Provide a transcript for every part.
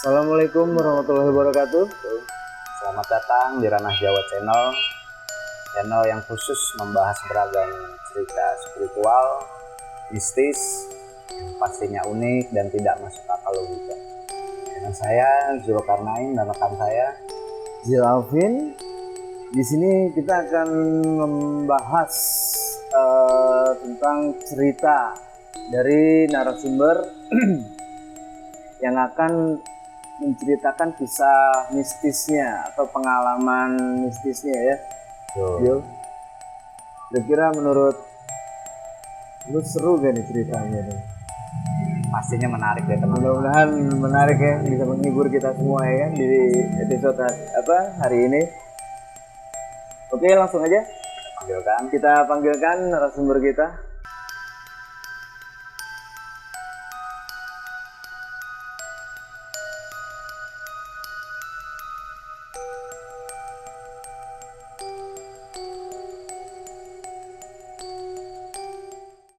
Assalamualaikum warahmatullahi wabarakatuh. Selamat datang di Ranah Jawa Channel, channel yang khusus membahas beragam cerita spiritual, mistis, yang pastinya unik dan tidak masuk akal logika. Dengan saya Zulkarnain dan rekan saya Zil Alvin. Di sini kita akan membahas tentang cerita dari narasumber yang akan menceritakan kisah mistisnya atau pengalaman mistisnya ya. Zil, kira-kira menurut lu seru gak nih ceritanya nih? pastinya menarik ya teman-teman. Mudah-mudahan menarik ya, bisa menghibur kita semua ya kan di episode hari ini. Oke, langsung aja kita panggilkan narasumber kita.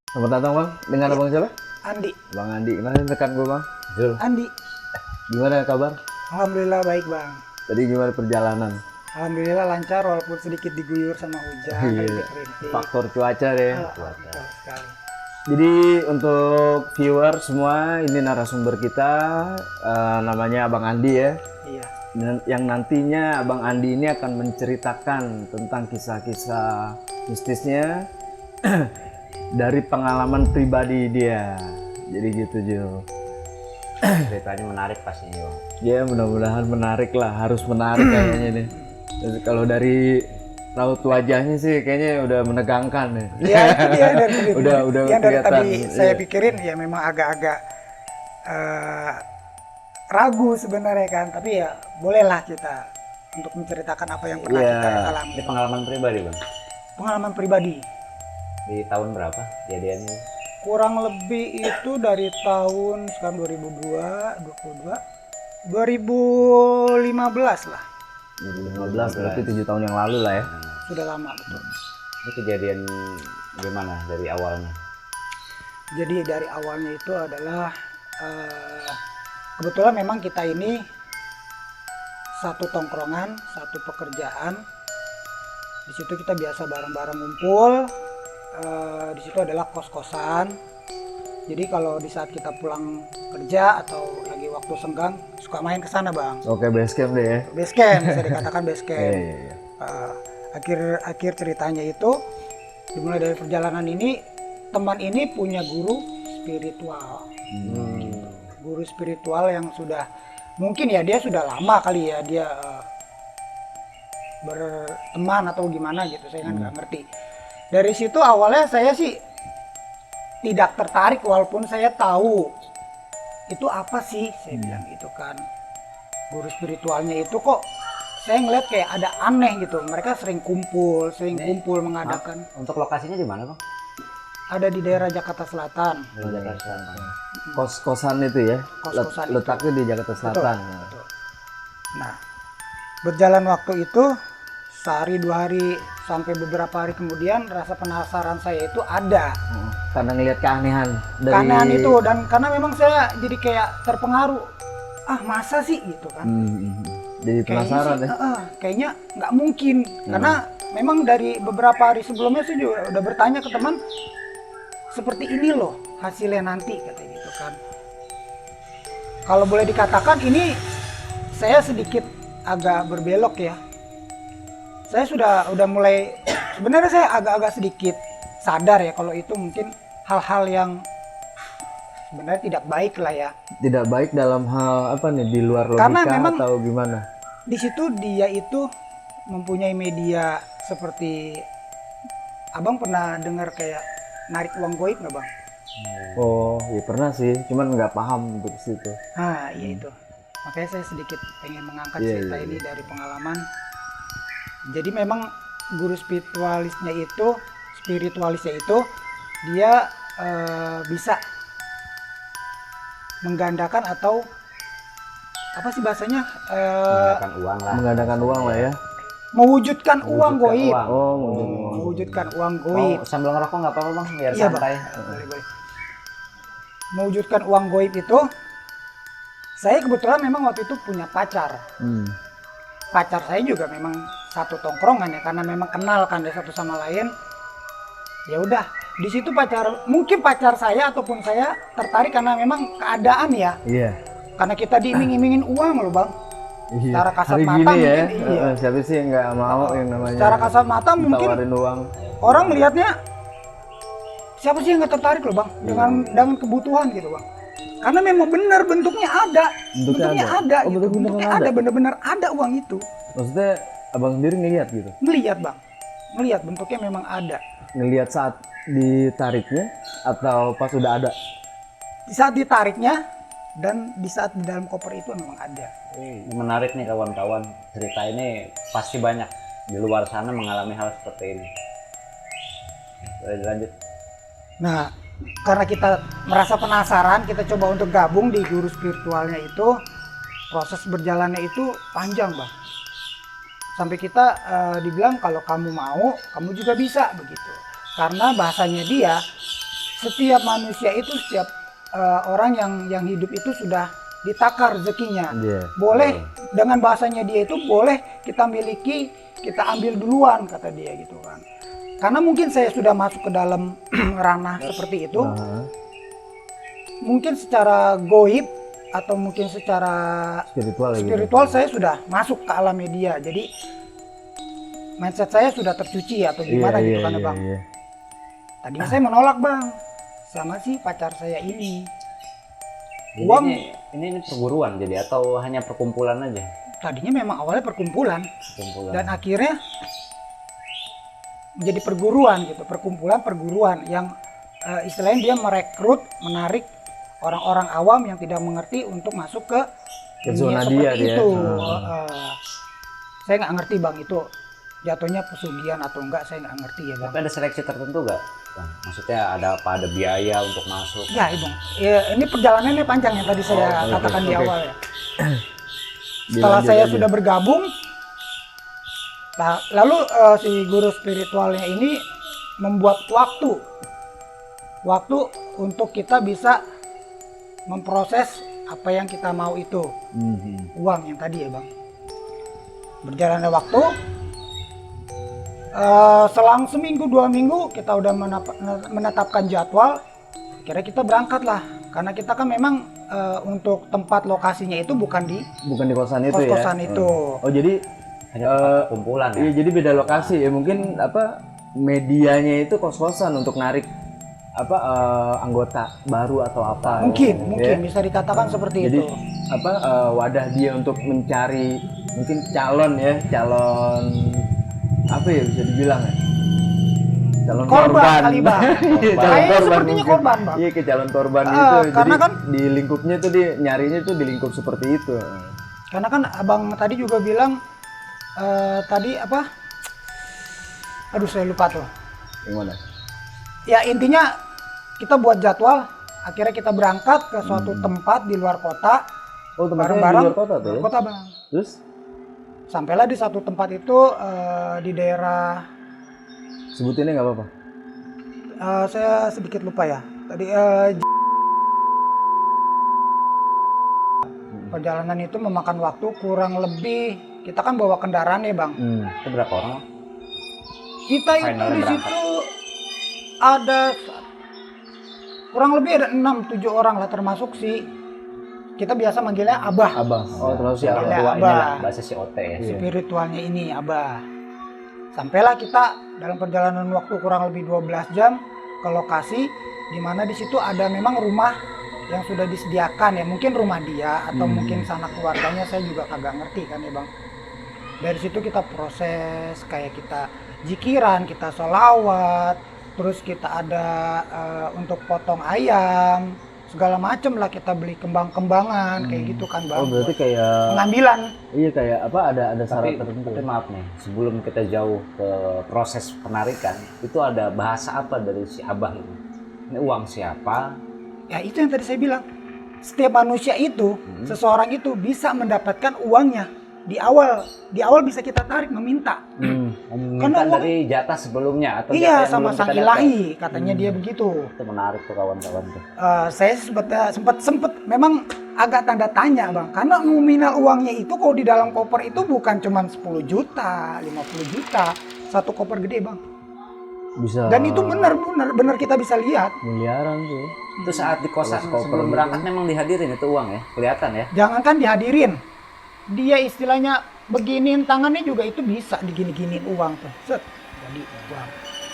Selamat datang bang, dengan abang siapa? Andi. Bang Andi, gimana rekan gue bang? Zul. Andi. Gimana kabar? Alhamdulillah baik bang. Tadi gimana perjalanan? Alhamdulillah lancar walaupun sedikit diguyur sama hujan. Iya. rintik-rintik. Faktor cuaca deh. Betul sekali. Jadi untuk viewer semua, ini narasumber kita namanya Abang Andi ya. Iya. Dan yang nantinya Abang Andi ini akan menceritakan tentang kisah-kisah mistisnya dari pengalaman pribadi dia. Jadi gitu Jo. Ceritanya menarik pastinya. Ya mudah-mudahan menarik lah, harus menarik kayaknya nih. Terus kalau dari raut wajahnya sih kayaknya udah menegangkan ya. Iya itu dia udah yang dari kelihatan. tadi saya Iya. pikirin ya memang agak-agak ragu sebenarnya kan, tapi ya bolehlah kita untuk menceritakan apa yang pernah Iya. kita alami. Ini pengalaman pribadi bang. Pengalaman pribadi. Di tahun berapa kejadiannya? Kurang lebih itu dari tahun sekarang 2015 lah. 2015 berarti 7 tahun yang lalu lah ya. Sudah lama betul. Ini kejadian gimana dari awalnya? Jadi dari awalnya itu adalah kebetulan memang kita ini satu tongkrongan, satu pekerjaan. Di situ kita biasa bareng-bareng ngumpul. Di situ adalah kos-kosan. Jadi kalau di saat kita pulang kerja atau lagi waktu senggang suka main ke sana bang. Oke, base camp deh ya. Base camp bisa dikatakan base camp. Iya. Akhir ceritanya itu dimulai dari perjalanan ini, teman ini punya guru spiritual. Guru spiritual yang sudah mungkin ya dia sudah lama kali ya dia berteman atau gimana gitu, saya kan nggak ngerti. Dari situ awalnya saya sih tidak tertarik walaupun saya tahu itu apa sih, saya bilang gitu kan. Guru spiritualnya itu kok saya ngeliat kayak ada aneh gitu. Mereka sering kumpul mengadakan. Untuk lokasinya di mana bang? Ada di daerah Jakarta Selatan. Di Jakarta Selatan. Kos-kosan itu ya. Kos-kosan itu. Letaknya di Jakarta Selatan. Betul. Nah, berjalan waktu itu sehari 2 hari sampai beberapa hari kemudian rasa penasaran saya itu ada. Karena ngelihat keanehan dari Keanehan itu, dan karena memang saya jadi kayak terpengaruh. Ah masa sih gitu kan. Jadi penasaran ya. Kayaknya nggak mungkin. Karena memang dari beberapa hari sebelumnya saya juga udah bertanya ke teman, seperti ini loh hasilnya nanti katanya gitu kan. Kalau boleh dikatakan ini saya sedikit agak berbelok ya. Saya udah mulai, sebenarnya saya agak-agak sedikit sadar ya kalau itu mungkin hal-hal yang sebenarnya tidak baik lah ya. Tidak baik dalam hal apa nih, di luar logika Karena memang atau gimana? di situ dia itu mempunyai media seperti, abang pernah dengar kayak narik uang goib nggak bang? Oh, ya pernah sih, cuman nggak paham untuk situ. Nah iya itu, makanya saya sedikit pengen mengangkat Iya, cerita iya, ini iya. dari pengalaman. Jadi memang guru spiritualisnya itu dia bisa menggandakan atau apa sih bahasanya, Menggunakan uang lah. Menggandakan uang lah ya. mewujudkan uang goib. uang. Oh, Mewujudkan uang goib. Mau sambil ngerokok nggak apa-apa bang, biar Iya bang, santai. boleh. Mewujudkan uang goib itu Saya kebetulan memang waktu itu punya pacar. Hmm. Pacar saya juga memang satu tongkrongan ya, karena memang kenal kan dari satu sama lain. Ya udah, di situ mungkin pacar saya ataupun saya tertarik karena memang keadaan ya. Iya. Karena kita diiming-imingin uang loh bang. Iya. Secara kasat Hari mata gini ya, mungkin, iya. siapa sih yang nggak mau yang namanya Secara kasat mata mungkin tawarin uang. orang melihatnya siapa sih yang nggak tertarik loh bang dengan kebutuhan gitu bang. Karena memang benar bentuknya ada. Bentuknya ada? Oh, gitu. bentuknya Bentuknya ada? ada, benar-benar ada uang itu. Maksudnya abang sendiri ngeliat gitu? Melihat bang, melihat bentuknya memang ada. Ngeliat saat ditariknya atau pas udah ada? Di saat ditariknya dan di saat di dalam koper itu memang ada. Menarik nih kawan-kawan, cerita ini pasti banyak di luar sana mengalami hal seperti ini. Boleh dilanjut. Nah, karena kita merasa penasaran, kita coba untuk gabung di guru spiritualnya itu. Proses berjalannya itu panjang bang. Sampai kita dibilang kalau kamu mau, kamu juga bisa begitu. Karena bahasanya dia, setiap manusia itu, setiap orang yang hidup itu sudah ditakar rezekinya. Iya. Boleh dengan bahasanya dia itu boleh kita miliki, kita ambil duluan kata dia gitu kan. Karena mungkin saya sudah masuk ke dalam ranah seperti itu. Mungkin secara goib atau mungkin secara spiritual saya sudah masuk ke alam media. Jadi mindset saya sudah tercuci atau gimana gitu kan bang. Iya. Tadinya saya menolak bang, sama si pacar saya ini. Ini perguruan jadi atau hanya perkumpulan aja? Tadinya memang awalnya perkumpulan. Perkumpulan. Dan akhirnya menjadi perguruan gitu, perkumpulan yang istilahnya dia merekrut, menarik orang-orang awam yang tidak mengerti untuk masuk ke zona dunia seperti dia. itu. Saya nggak ngerti bang itu jatuhnya pesugihan atau enggak, saya nggak ngerti ya bang. Tapi ada seleksi tertentu nggak? Bang? Maksudnya ada biaya untuk masuk? Ya bang, ya, ini perjalanannya panjang yang tadi saya katakan di awal ya. Setelah saya sudah bergabung, lalu si guru spiritualnya ini membuat waktu untuk kita bisa memproses apa yang kita mau itu, uang yang tadi ya bang. Berjalannya waktu, selang seminggu 2 minggu kita udah menetapkan jadwal, kira kita berangkat lah. Karena kita kan memang untuk tempat lokasinya itu bukan di kosan itu kos-kosan ya. itu. Oh jadi kumpulan ya? Iya, jadi beda lokasi ya. Mungkin medianya itu kos-kosan untuk narik anggota baru atau apa. Mungkin bisa dikatakan seperti jadi, itu. Wadah dia untuk mencari mungkin calon apa ya bisa dibilang ya? Calon korban kali bang. Kayaknya sepertinya mungkin. korban bang. Iya, ke calon korban itu. Karena jadi kan di lingkupnya tuh dia nyarinya tuh di lingkup seperti itu. Karena kan abang tadi juga bilang tadi apa? Aduh saya lupa tuh. Yang mana? Ya intinya kita buat jadwal, akhirnya kita berangkat ke suatu tempat di luar kota. Oh, tempatnya di bareng-bareng luar kota tuh ya? kota bang. Terus? Sampailah di satu tempat itu di daerah. Sebutinnya nggak apa-apa. Saya sedikit lupa ya. Tadi perjalanan itu memakan waktu kurang lebih. Kita kan bawa kendaraan ya bang. Itu berapa orang? Kita itu Finalnya di berangkat. situ ada kurang lebih ada 6-7 orang lah, termasuk si kita biasa manggilnya Abah. Abah. Oh, terus ya. Abah. Tua inilah bahasa si OT ya. Spiritualnya ini Abah. Sampailah kita dalam perjalanan waktu kurang lebih 12 jam ke lokasi di mana di situ ada memang rumah yang sudah disediakan ya, mungkin rumah dia atau mungkin sanak keluarganya, saya juga kagak ngerti kan ya bang. Dari situ kita proses kayak kita zikiran, kita sholawat, terus kita ada untuk potong ayam, segala macem lah, kita beli kembang-kembangan kayak gitu kan bang. Oh, berarti kayak pengambilan. Iya, kayak ada syarat Tapi tertentu. maaf nih, sebelum kita jauh ke proses penarikan, itu ada bahasa apa dari si Abah ini? Ini uang siapa? Ya itu yang tadi saya bilang. Setiap manusia itu, seseorang itu bisa mendapatkan uangnya di awal bisa kita tarik meminta. Meminta uang- dari jatah sebelumnya atau jatah Iya, yang sama belum sang kita dapat. ilahi katanya dia begitu. Itu menarik tuh kawan-kawan tuh. Saya sempat memang agak tanda tanya bang, karena nominal uangnya itu kalau di dalam koper itu bukan cuma 10 juta, 50 juta, satu koper gede bang. Bisa. Dan itu benar kita bisa lihat. miliaran tuh. Itu saat di kosan Kalau sebelum berangkat memang dihadirin itu uang ya, kelihatan ya. Jangankan dihadirin, dia istilahnya beginiin tangannya juga itu bisa digini-giniin uang tuh. Set, jadi uang.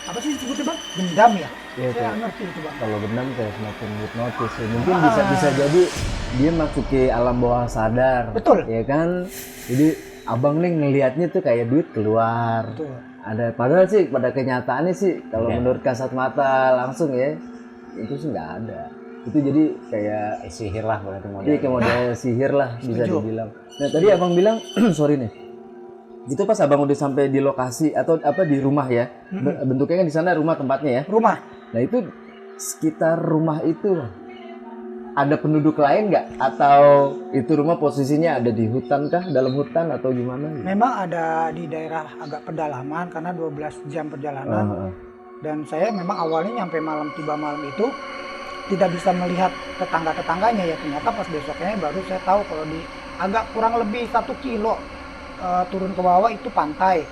Apa sih disebutnya bang? Gendam ya? Iya, Saya tuh. ngerti itu bang. Kalau benar kayak semacam hipnotis ya. Mungkin bisa jadi dia masuk ke alam bawah sadar. Betul. Ya kan? Jadi abang nih ngelihatnya tuh kayak duit keluar. Betul. Ada padahal sih pada kenyataannya sih kalau Iya. menurut kasat mata langsung ya itu sih nggak ada. Itu jadi kayak Sihir lah berarti Iya model. kayak model sihir lah bisa setuju. dibilang. Nah tadi abang bilang sorry nih, itu pas abang udah sampai di lokasi atau apa di rumah ya, bentuknya kan di sana rumah tempatnya ya. Rumah. Nah itu sekitar rumah itu ada penduduk lain nggak? Atau itu rumah posisinya ada di hutan kah? Dalam hutan atau gimana? Gitu? Memang ada di daerah agak pedalaman karena 12 jam perjalanan. Dan saya memang awalnya nyampe malam, tiba malam itu tidak bisa melihat tetangga-tetangganya ya. Ternyata pas besoknya baru saya tahu kalau di agak kurang lebih 1 kilo turun ke bawah itu pantai.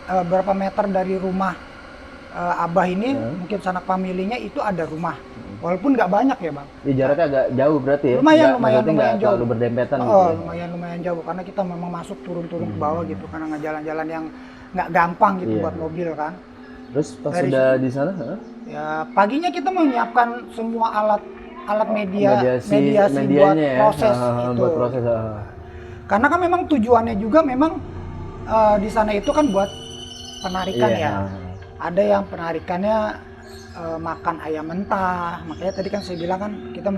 Berapa meter dari rumah Abah ini mungkin sanak familinya itu ada rumah. Walaupun nggak banyak ya bang. Ya jaraknya agak jauh berarti ya? Lumayan, Nggak- lumayan, maksudnya nggak lumayan jauh. terlalu berdempetan gitu Oh, ya? lumayan jauh karena kita memang masuk turun-turun ke bawah gitu karena nggak jalan-jalan yang nggak gampang gitu Iya. buat mobil kan. Terus pas Dari sudah di sana, Ya paginya kita menyiapkan semua alat mediasi mediasinya buat ya? proses itu. Buat proses. Karena kan memang tujuannya juga memang di sana itu kan buat penarikan Iya. ya. Ada yang penarikannya makan ayam mentah, makanya tadi kan saya bilang kan kita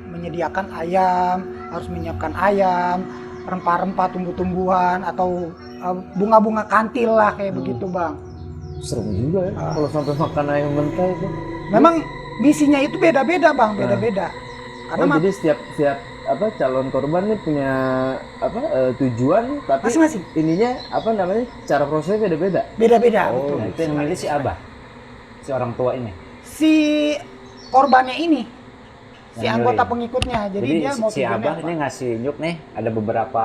menyediakan ayam, harus menyiapkan ayam, rempah-rempah, tumbuh-tumbuhan atau bunga-bunga kantil lah kayak begitu bang. Serem juga ya kalau sampai makan ayam mentah itu. Memang misinya itu beda-beda bang, beda-beda. Karena Oh, jadi setiap apa calon korban nih punya apa tujuan tapi masing-masing ininya apa namanya cara prosesnya beda-beda. beda-beda. Oh, betul. Nah, itu yang milih si Abah, si orang tua ini. Si korbannya ini, si Yang anggota nyuri. pengikutnya, jadi, Jadi dia mau si tujuannya Abah apa? ini ngasih nyuk nih, ada beberapa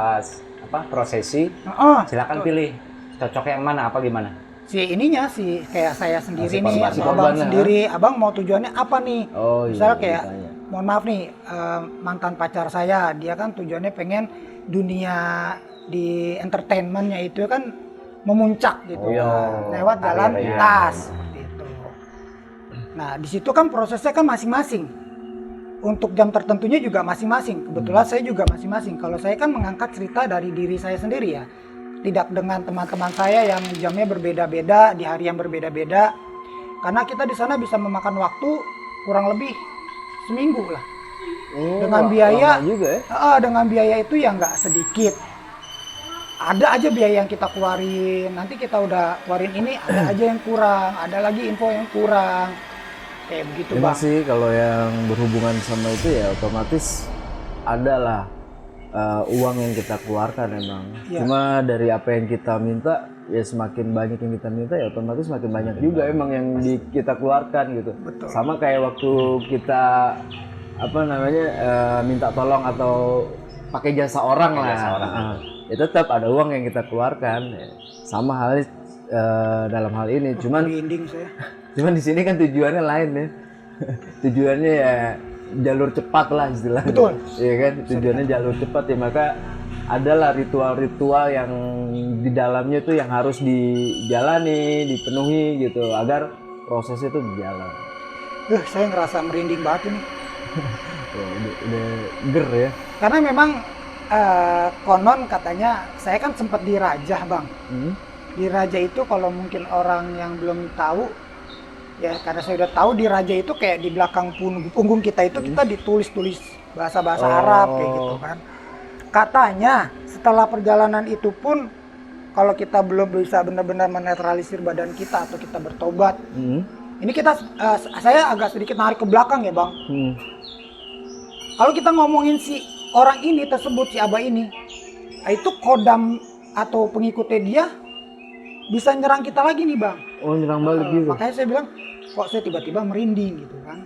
prosesi. Oh, Silakan pilih cocok yang mana apa gimana. si ininya si kayak saya sendiri Si nih, korban. atau Si abang korban lah, sendiri, abang mau tujuannya apa nih? Oh iya. Misal kayak, ditanya. mohon maaf nih, mantan pacar saya, dia kan tujuannya pengen dunia di entertainmentnya itu kan memuncak gitu, Oh, kan, lewat jalan karirnya. pintas, seperti itu. Nah di situ kan prosesnya kan masing-masing. Untuk jam tertentunya juga masing-masing. Kebetulan saya juga masing-masing. Kalau saya kan mengangkat cerita dari diri saya sendiri ya. Tidak dengan teman-teman saya yang jamnya berbeda-beda, di hari yang berbeda-beda. Karena kita di sana bisa memakan waktu kurang lebih seminggu lah. Oh, Dengan biaya- lama juga ya. Dengan biaya itu ya nggak sedikit. Ada aja biaya yang kita keluarin. Nanti kita udah keluarin ini, ada aja yang kurang. Ada lagi info yang kurang. Kayak begitu Memang bang. sih kalau yang berhubungan sama itu ya otomatis adalah uang yang kita keluarkan emang. Iya. Cuma dari apa yang kita minta ya semakin banyak yang kita minta ya otomatis semakin banyak juga emang yang kita keluarkan gitu. Betul. Sama kayak waktu kita apa namanya minta tolong atau pakai jasa orang Pakai lah. jasa orang. Ya tetap ada uang yang kita keluarkan. Ya. Sama halnya dalam hal ini. Merinding saya. Cuman di sini kan tujuannya lain ya. Tujuannya ya jalur cepat lah istilahnya. Betul. Iya kan? Tujuannya jalur cepat ya maka adalah ritual-ritual yang di dalamnya tuh yang harus dijalani, dipenuhi gitu agar prosesnya tuh berjalan. Saya ngerasa merinding banget ini. Udah ger ya. Karena memang konon katanya saya kan sempat di Rajah bang. Di Raja itu kalau mungkin orang yang belum tahu ya karena saya udah tahu di Raja itu kayak di belakang punggung kita itu kita ditulis-tulis bahasa-bahasa Arab kayak gitu kan. Katanya setelah perjalanan itu pun kalau kita belum bisa benar-benar menetralisir badan kita atau kita bertobat. Ini kita saya agak sedikit narik ke belakang ya bang. Kalau kita ngomongin si orang ini tersebut si Abah ini, itu kodam atau pengikutnya dia bisa nyerang kita lagi nih Bang. Oh, nyerang balik gitu. Makanya saya bilang, kok saya tiba-tiba merinding gitu kan.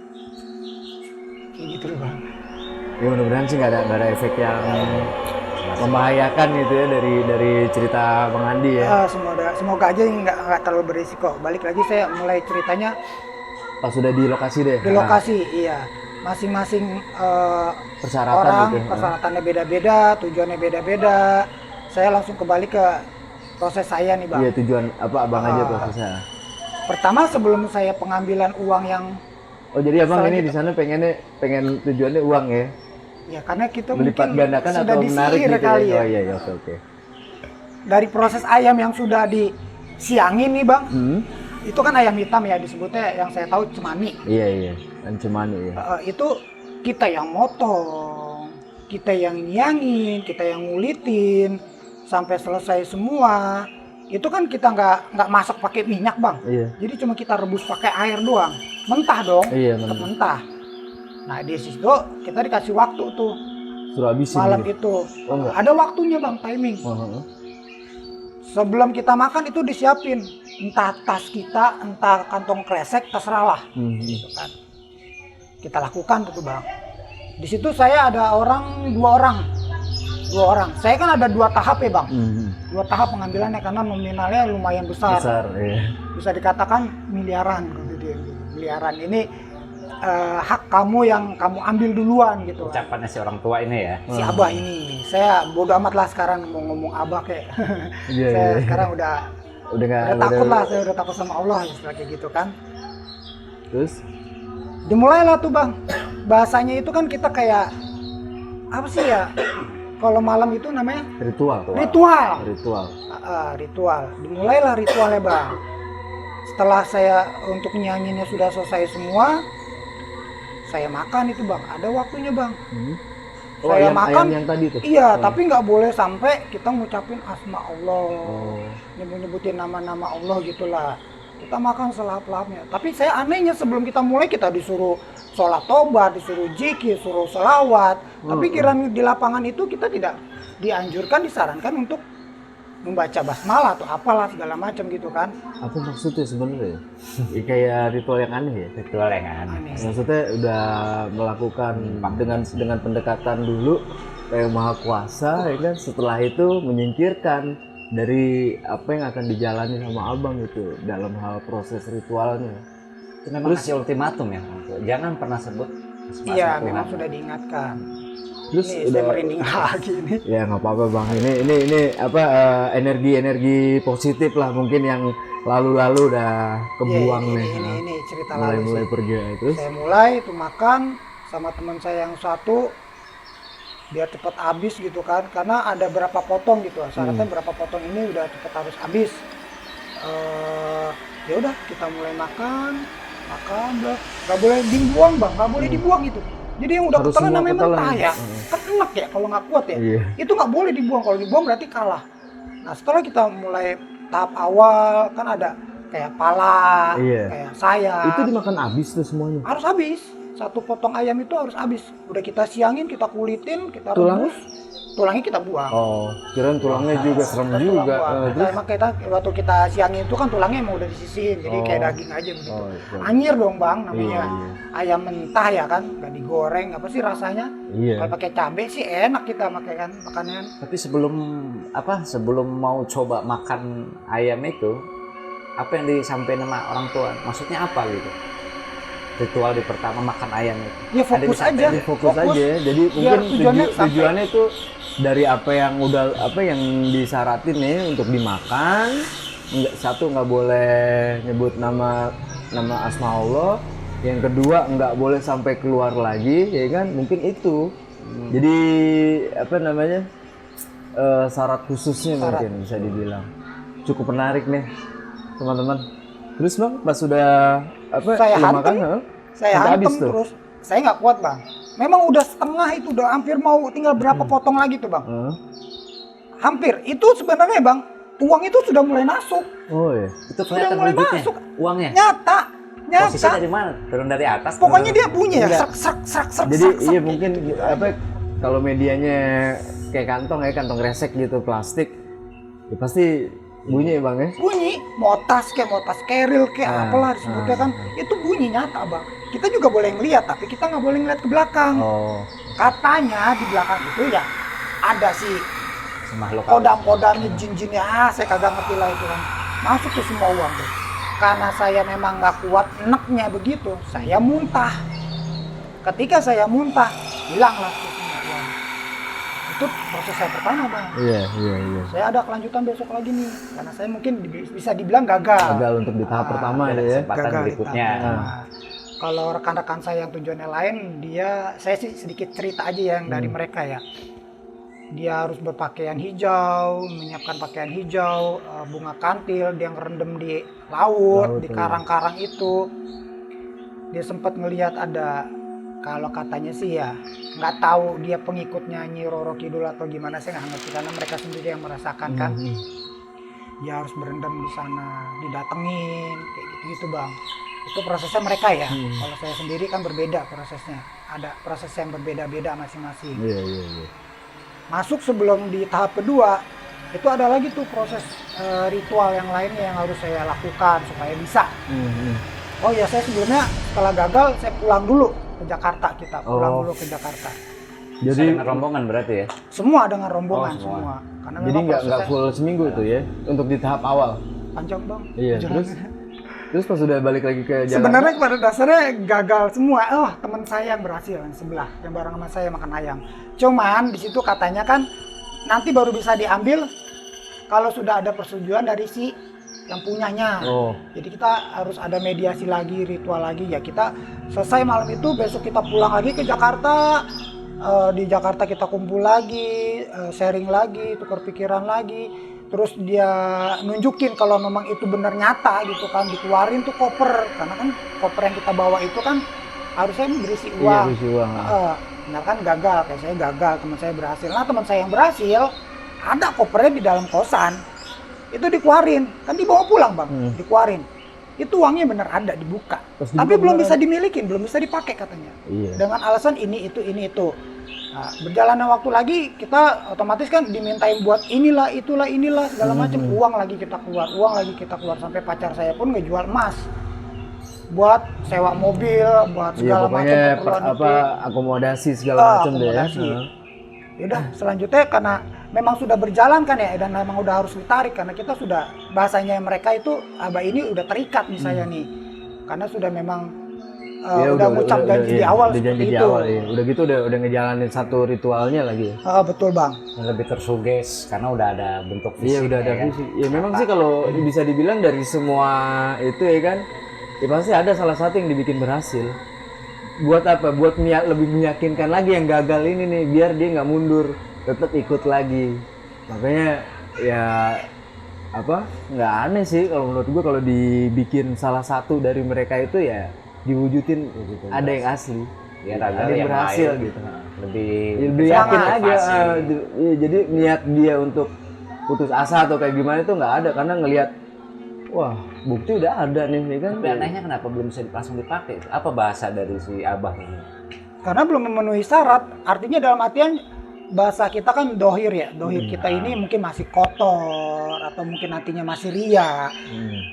Kayak gitu loh Bang. Ya mudah-mudahan sih nggak ada efek yang membahayakan gitu ya dari cerita Bang Andi ya. Semoga aja nggak terlalu berisiko. Balik lagi saya mulai ceritanya Pas sudah di lokasi deh. di lokasi, iya. Masing-masing Persyaratan orang gitu. persyaratannya beda-beda, tujuannya beda-beda. Saya langsung kembali ke proses saya nih Bang. Iya, tujuan apa Abang aja prosesnya. Pertama sebelum saya pengambilan uang yang Oh, jadi Abang ini di sana pengen tujuannya uang ya. ya karena kita Melipat mungkin gandakan sudah atau menarik disihir gitu kali ya. ya. Oh iya, oke. Dari proses ayam yang sudah disiangin nih Bang. Itu kan ayam hitam ya disebutnya, yang saya tahu cemani. Iya. Dan cemani ya. Itu kita yang motong, kita yang nyiangin, kita yang ngulitin sampai selesai semua. Itu kan kita nggak masak pakai minyak Bang. Iya. Jadi cuma kita rebus pakai air doang, mentah dong. Iya, Tetap mentah. Nah di situ kita dikasih waktu tuh Suruh habisin malam gitu. itu. Oh, enggak? Ada waktunya Bang, timing. Sebelum kita makan itu disiapin, entah tas kita, entah kantong kresek, terserah lah. Gitu kan. Kita lakukan tuh Bang. Di situ saya ada dua orang. Saya kan ada 2 tahap ya Bang. 2 tahap pengambilannya karena nominalnya lumayan besar. Iya. Bisa dikatakan miliaran gitu dia. Miliaran ini hak kamu yang kamu ambil duluan gitu. Ucapannya si orang tua ini ya. Si Abah ini, saya bodo amat lah sekarang mau ngomong Abah kayak. Saya sekarang udah takut lah, saya udah takut sama Allah istilah kayak gitu kan. Terus Dimulailah tuh Bang. Bahasanya itu kan kita kayak apa sih ya? Kalau malam itu namanya ritual. Ritual. Dimulailah ritualnya Bang. Setelah saya untuk nyanyinya sudah selesai semua, saya makan itu Bang. Ada waktunya Bang. Saya makan ayam yang tadi tuh. Iya, tapi nggak boleh sampai kita ngucapin asma Allah, nyebutin nama-nama Allah gitulah. Kita makan selahap-lahapnya. Tapi saya anehnya sebelum kita mulai kita disuruh sholat tobat, disuruh zikir, suruh selawat. Tapi kiranya di lapangan itu kita tidak dianjurkan, disarankan untuk membaca basmalah atau apalah segala macam gitu kan. Apa maksudnya sebenarnya? Kayak ritual yang aneh ya. Ritual yang aneh. Maksudnya udah melakukan dengan pendekatan dulu kayak Maha Kuasa ya kan. Setelah itu menyingkirkan dari apa yang akan dijalani sama Abang itu dalam hal proses ritualnya. Itu memang kasih ultimatum ya. Jangan pernah sebut asma Iya, Tuhan. memang sudah diingatkan. Terus Ini udah saya merinding lagi ini. ya nggak apa-apa Bang. Ini apa energi positif lah mungkin yang lalu-lalu udah kebuang nih. Ini cerita lalu mulai sih. pergi terus. Saya mulai itu makan sama teman saya yang satu biar cepat habis gitu kan, karena ada berapa potong gitu syaratnya berapa potong ini udah cepat harus habis. Ya udah kita mulai makan nggak boleh dibuang Bang, nggak boleh dibuang itu. Jadi yang udah Harus ketelan semua namanya ketelan. mentah ya, kan enak ya kalau nggak kuat ya. Iya. Itu nggak boleh dibuang, kalau dibuang berarti kalah. Nah setelah kita mulai tahap awal kan ada kayak pala, kayak sayap. Itu dimakan habis tuh semuanya. Harus habis. Satu potong ayam itu harus habis. Udah kita siangin, kita kulitin, kita Tulangnya? rebus. Tulangnya kita buang. Oh, kirain tulangnya juga serem juga. Terus Emang kita waktu kita siangin itu kan tulangnya emang udah disisihin, jadi kayak daging aja gitu. iya. Anyir dong Bang namanya. Iya. Ayam mentah ya kan, nggak digoreng. Apa sih rasanya? Iya. Kalau pakai cabai sih enak kita pakai kan makannya. Tapi sebelum mau coba makan ayam itu, apa yang disampaikan sama orang tua? Maksudnya apa gitu? Ritual di pertama makan ayam itu. Ya fokus aja. Fokus aja. Jadi Biar mungkin tujuannya tujuannya itu dari apa yang disaratin nih untuk dimakan. Nggak boleh nyebut nama asma Allah. Yang kedua nggak boleh sampai keluar lagi, ya kan? Mungkin itu. Jadi apa namanya? Syarat khususnya mungkin bisa dibilang. Cukup menarik nih, teman-teman. Terus Bang, pas sudah Saya lu hantem, makan, saya sampai habis hantem tuh? terus. Saya nggak kuat Bang. Memang udah setengah itu, udah hampir mau tinggal berapa potong lagi tuh Bang. Hampir. Itu sebenarnya Bang, uang itu sudah mulai masuk. Oh iya. Itu Sudah kelihatan mulai wujudnya. masuk. Uangnya. Nyata. Posisi dari mana? Turun dari atas? Pokoknya dia bunyi ya, Enggak. serak. Jadi iya mungkin kalau medianya kayak kantong kresek gitu plastik, ya pasti Bunyi ya bang ya? Bunyi, mau tas keril kayak apalah disebutnya kan, itu bunyi nyata bang. Kita juga boleh ngeliat, tapi kita nggak boleh ngeliat ke belakang. Oh. Katanya di belakang itu ya ada sih Makhluk kodam-kodamnya, jin-jinnya, saya kagak ngerti lah itu kan. Masuk tuh semua uang tuh. Karena saya memang nggak kuat neknya begitu, saya muntah. Ketika saya muntah, hilanglah tuh semua uang. Itu proses saya pertama bang. Iya. Saya ada kelanjutan besok lagi nih, karena saya mungkin bisa dibilang gagal. Gagal untuk di tahap pertama ada ya. kesempatan Gagal di berikutnya. tahap pertama. Kalau rekan-rekan saya yang tujuannya lain, saya sih sedikit cerita aja yang dari mereka ya. Dia harus berpakaian hijau, menyiapkan pakaian hijau, bunga kantil, dia ngerendam di laut, di karang-karang itu. Dia sempat ngelihat ada, kalau katanya sih ya, nggak tahu dia pengikutnya Nyi Roro Kidul atau gimana, saya nggak ngerti karena mereka sendiri yang merasakan kan. Dia harus berendam di sana, didatengin, kayak gitu bang. Itu prosesnya mereka ya. Kalau saya sendiri kan berbeda prosesnya. Ada proses yang berbeda-beda masing-masing. Iya. Masuk sebelum di tahap kedua, itu ada lagi tuh proses ritual yang lainnya yang harus saya lakukan supaya bisa. Oh ya, saya sebelumnya setelah gagal, saya pulang dulu ke Jakarta, kita pulang dulu ke Jakarta. Jadi Dengan rombongan berarti ya? Semua dengan rombongan semua. semua. Karena jadi memang nggak prosesnya full seminggu itu ya untuk di tahap awal. panjang bang. Iya. Terus pas sudah balik lagi ke Jakarta. Sebenarnya pada dasarnya gagal semua. Oh, teman saya yang berhasil yang sebelah, yang bareng sama saya makan ayam. Cuman di situ katanya kan nanti baru bisa diambil kalau sudah ada persetujuan dari si yang punyanya. Oh. Jadi kita harus ada mediasi lagi, ritual lagi. Ya kita selesai malam itu, besok kita pulang lagi ke Jakarta. Di Jakarta kita kumpul lagi, sharing lagi, tukar pikiran lagi. Terus dia nunjukin kalau memang itu benar nyata gitu kan, dikeluarin tuh koper, karena kan koper yang kita bawa itu kan harusnya berisi uang. Iya, berisi uang. Benar kan gagal, kayak saya gagal, teman saya berhasil. Nah teman saya yang berhasil, ada kopernya di dalam kosan, itu dikeluarin, kan dibawa pulang bang, dikeluarin. Itu uangnya benar ada, dibuka. Tapi belum bisa dimilikin, belum bisa dipakai katanya. Iya. Dengan alasan ini itu. Nah, berjalannya waktu lagi kita otomatis kan dimintain buat inilah segala macam, uang lagi kita keluar sampai pacar saya pun ngejual emas buat sewa mobil, buat segala macam keperluan itu. Akomodasi segala macam deh ya. Yaudah, selanjutnya karena memang sudah berjalan kan ya, dan memang udah harus ditarik karena kita sudah, bahasanya mereka itu abah ini udah terikat nih saya nih, karena sudah memang udah ngucap janji di awal seperti itu. Iya. Udah gitu udah ngejalanin satu ritualnya lagi ya. Betul bang. Lebih tersuges karena udah ada bentuk fisik. Iya udah ada fisik. Ya memang sih kalau bisa dibilang dari semua itu ya kan, ya pasti ada salah satu yang dibikin berhasil. Buat apa? Buat lebih meyakinkan lagi yang gagal ini nih, biar dia nggak mundur, tetap ikut lagi. Makanya ya nggak aneh sih kalau menurut gua kalau dibikin salah satu dari mereka itu ya diwujudin ada yang asli, Biar ada yang berhasil lain, gitu. Lebih Yakin aja. motivasi. Jadi niat dia untuk putus asa atau kayak gimana itu nggak ada, karena ngelihat wah bukti udah ada nih ya kan. Tapi anehnya kenapa belum bisa langsung dipakai? Apa bahasa dari si abah ini? Karena belum memenuhi syarat, artinya dalam artian bahasa kita kan dohir ya, dohir kita ini mungkin masih kotor atau mungkin nantinya masih ria.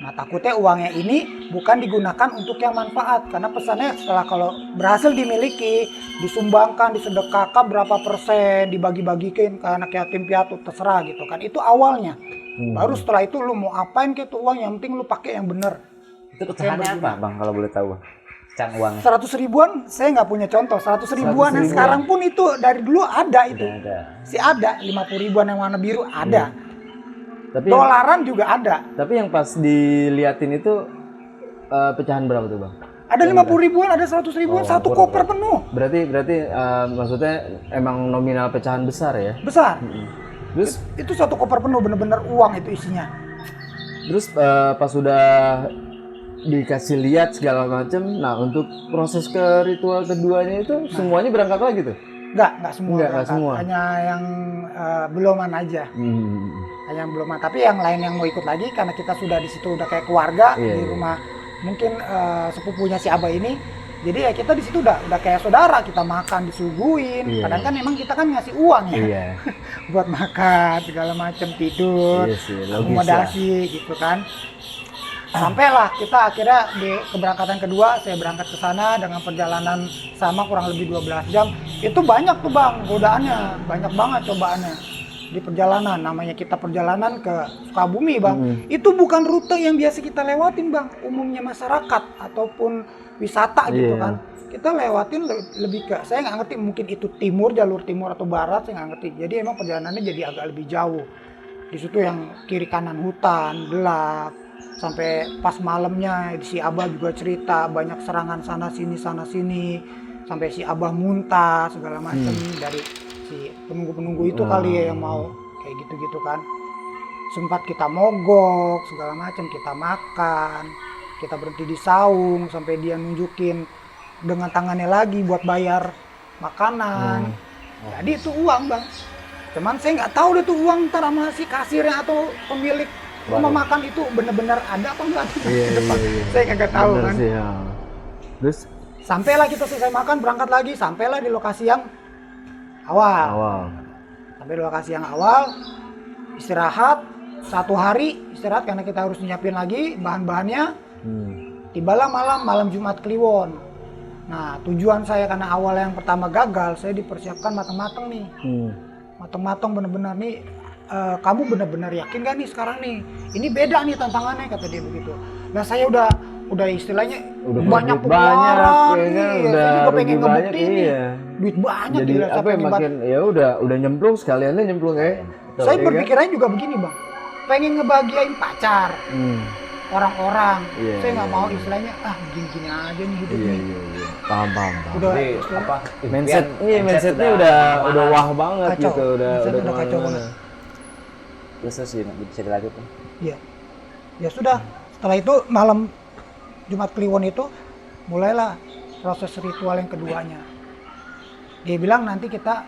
Nah takutnya uangnya ini bukan digunakan untuk yang manfaat, karena pesannya setelah kalau berhasil dimiliki, disumbangkan, disedekahkan berapa persen, dibagi-bagikan ke anak yatim piatu, terserah gitu kan, itu awalnya. Baru setelah itu lu mau apain ke itu uang, yang penting lu pakai yang bener. Itu pecahannya apa bang kalau boleh tahu? Pecahan uangnya? 100 ribuan saya nggak punya contoh. 100 ribuan yang sekarang pun itu dari dulu ada itu. Ada 50 ribuan yang warna biru ada. Tapi Dolaran juga ada. Tapi yang pas diliatin itu pecahan berapa tuh bang? Ada 50 ribuan, ada 100 ribuan, satu koper penuh. Berarti maksudnya emang nominal pecahan besar ya? Besar. Terus Itu satu koper penuh, bener-bener uang itu isinya. Terus pas sudah dikasih lihat segala macam, nah untuk proses ke ritual keduanya itu semuanya berangkat lagi tuh? Enggak semua. Enggak semua. Hanya yang beloman aja. Hanya yang beloman. Tapi yang lain yang mau ikut lagi karena kita sudah di situ udah kayak keluarga di rumah. Mungkin sepupunya si abah ini Jadi ya kita di situ udah kayak saudara, kita makan disuguhin. Iya, Kadang kan emang kita kan ngasih uang ya Iya. buat makan segala macam, tidur, Iya sih, logis lah. akomodasi gitu kan. Sampailah kita akhirnya di keberangkatan kedua, saya berangkat ke sana dengan perjalanan sama kurang lebih 12 jam. Itu banyak tuh Bang godaannya, banyak banget cobaannya di perjalanan. Namanya kita perjalanan ke Sukabumi Bang. Itu bukan rute yang biasa kita lewatin Bang, umumnya masyarakat ataupun wisata gitu Iya. kan. Kita lewatin lebih ke, saya nggak ngerti mungkin itu timur, jalur timur atau barat, saya nggak ngerti. Jadi emang perjalanannya jadi agak lebih jauh. Di situ yang kiri kanan hutan, gelap. Sampai pas malamnya si Abah juga cerita banyak serangan sana sini. Sampai si Abah muntah segala macam dari si penunggu-penunggu itu kali ya yang mau kayak gitu-gitu kan. Sempat kita mogok segala macam, kita makan, kita berhenti di saung sampai dia nunjukin dengan tangannya lagi buat bayar makanan. Jadi itu uang Bang. Cuman saya nggak tahu deh tuh uang ntar sama si kasirnya atau pemilik rumah makan itu benar-benar ada apa enggak tuh Iya, ke depan. iya, iya. Saya nggak tahu Bener kan. sih, ya. Terus Sampailah kita selesai makan, berangkat lagi, sampailah di lokasi yang awal. Sampai di lokasi yang awal, istirahat 1 hari, istirahat karena kita harus nyiapin lagi bahan-bahannya. Tibalah malam Jumat Kliwon. Nah, tujuan saya karena awal yang pertama gagal, saya dipersiapkan matang-matang nih. Matang-matang bener-bener nih, kamu bener-bener yakin gak nih sekarang nih? Ini beda nih tantangannya, kata dia begitu. Nah, saya udah istilahnya udah banyak duit banyak, pengeluaran, kayaknya iya. udah Saya juga pengen rugi banyak, ngebuktiin nih. iya. Duit banyak Jadi gila, saya apa ya, pengen makin ya udah nyemplung sekaliannya nyemplung ya. saya berpikirannya juga begini Bang, pengen ngebahagiain pacar, orang-orang. Iya, Saya nggak iya, mau iya. istilahnya gini-gini aja nih hidup Iya, nih. iya. Paham. Udah Jadi istilahnya apa? Mindsetnya udah wah banget Kacau. gitu, udah Mindsetnya udah kacau kemana-mana. Terus sih bisa dilanjutin. Iya. Ya sudah, setelah itu malam Jumat Kliwon itu mulailah proses ritual yang keduanya. Dia bilang nanti kita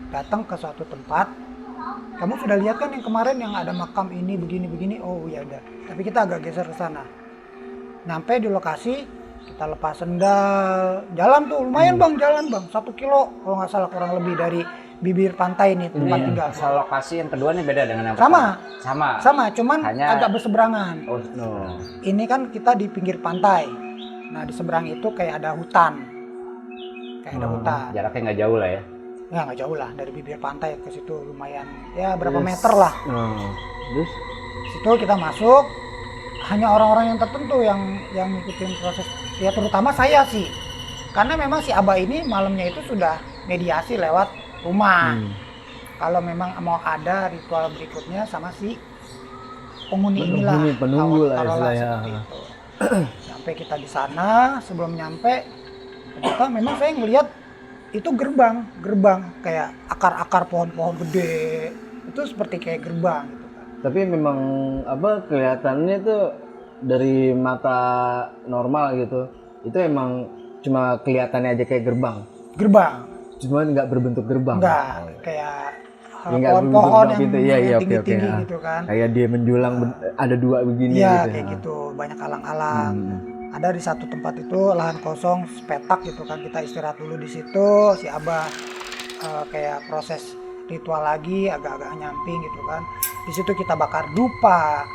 datang ke suatu tempat. Kamu sudah lihat kan yang kemarin yang ada makam ini begini. Oh ya udah. Tapi kita agak geser ke sana. Nyampe di lokasi, kita lepas sendal, jalan tuh lumayan Bang, jalan Bang, 1 kilo kalau nggak salah kurang lebih dari bibir pantai nih tempat tinggal. Asal lokasi yang kedua nih beda dengan yang Sama. pertama. Sama, cuman Hanya- agak berseberangan. Oh, No. Ini kan kita di pinggir pantai. Nah di seberang itu kayak ada hutan. Kayak ada hutan. jaraknya nggak jauh lah ya. Ya nggak jauh lah dari bibir pantai ke situ lumayan. Ya berapa meter lah. Terus Situ kita masuk. Hanya orang-orang yang tertentu yang ngikutin proses. Ya terutama saya sih. Karena memang si Abah ini malamnya itu sudah mediasi lewat rumah. Kalau memang mau ada ritual berikutnya sama si penghuni inilah. penunggu lah taruhlah istilahnya. seperti itu. Sampai kita di sana, sebelum nyampe ternyata memang saya ngelihat itu gerbang kayak akar-akar pohon-pohon gede. Itu seperti kayak gerbang gitu kan. Tapi memang apa kelihatannya tuh dari mata normal gitu. Itu emang cuma kelihatannya aja kayak gerbang. Gerbang. Cuma nggak berbentuk gerbang. Enggak, kayak Ya, nggak pohon-pohon yang, berbentuk gitu. Iya, yang oke, tinggi-tinggi oke. gitu kan. Kayak dia menjulang ada 2 begini Iya, gitu. kayak gitu. Banyak alang-alang. Ada di satu tempat itu lahan kosong, sepetak gitu kan. Kita istirahat dulu di situ. Si Abah kayak proses ritual lagi, agak-agak nyamping gitu kan. Di situ kita bakar dupa,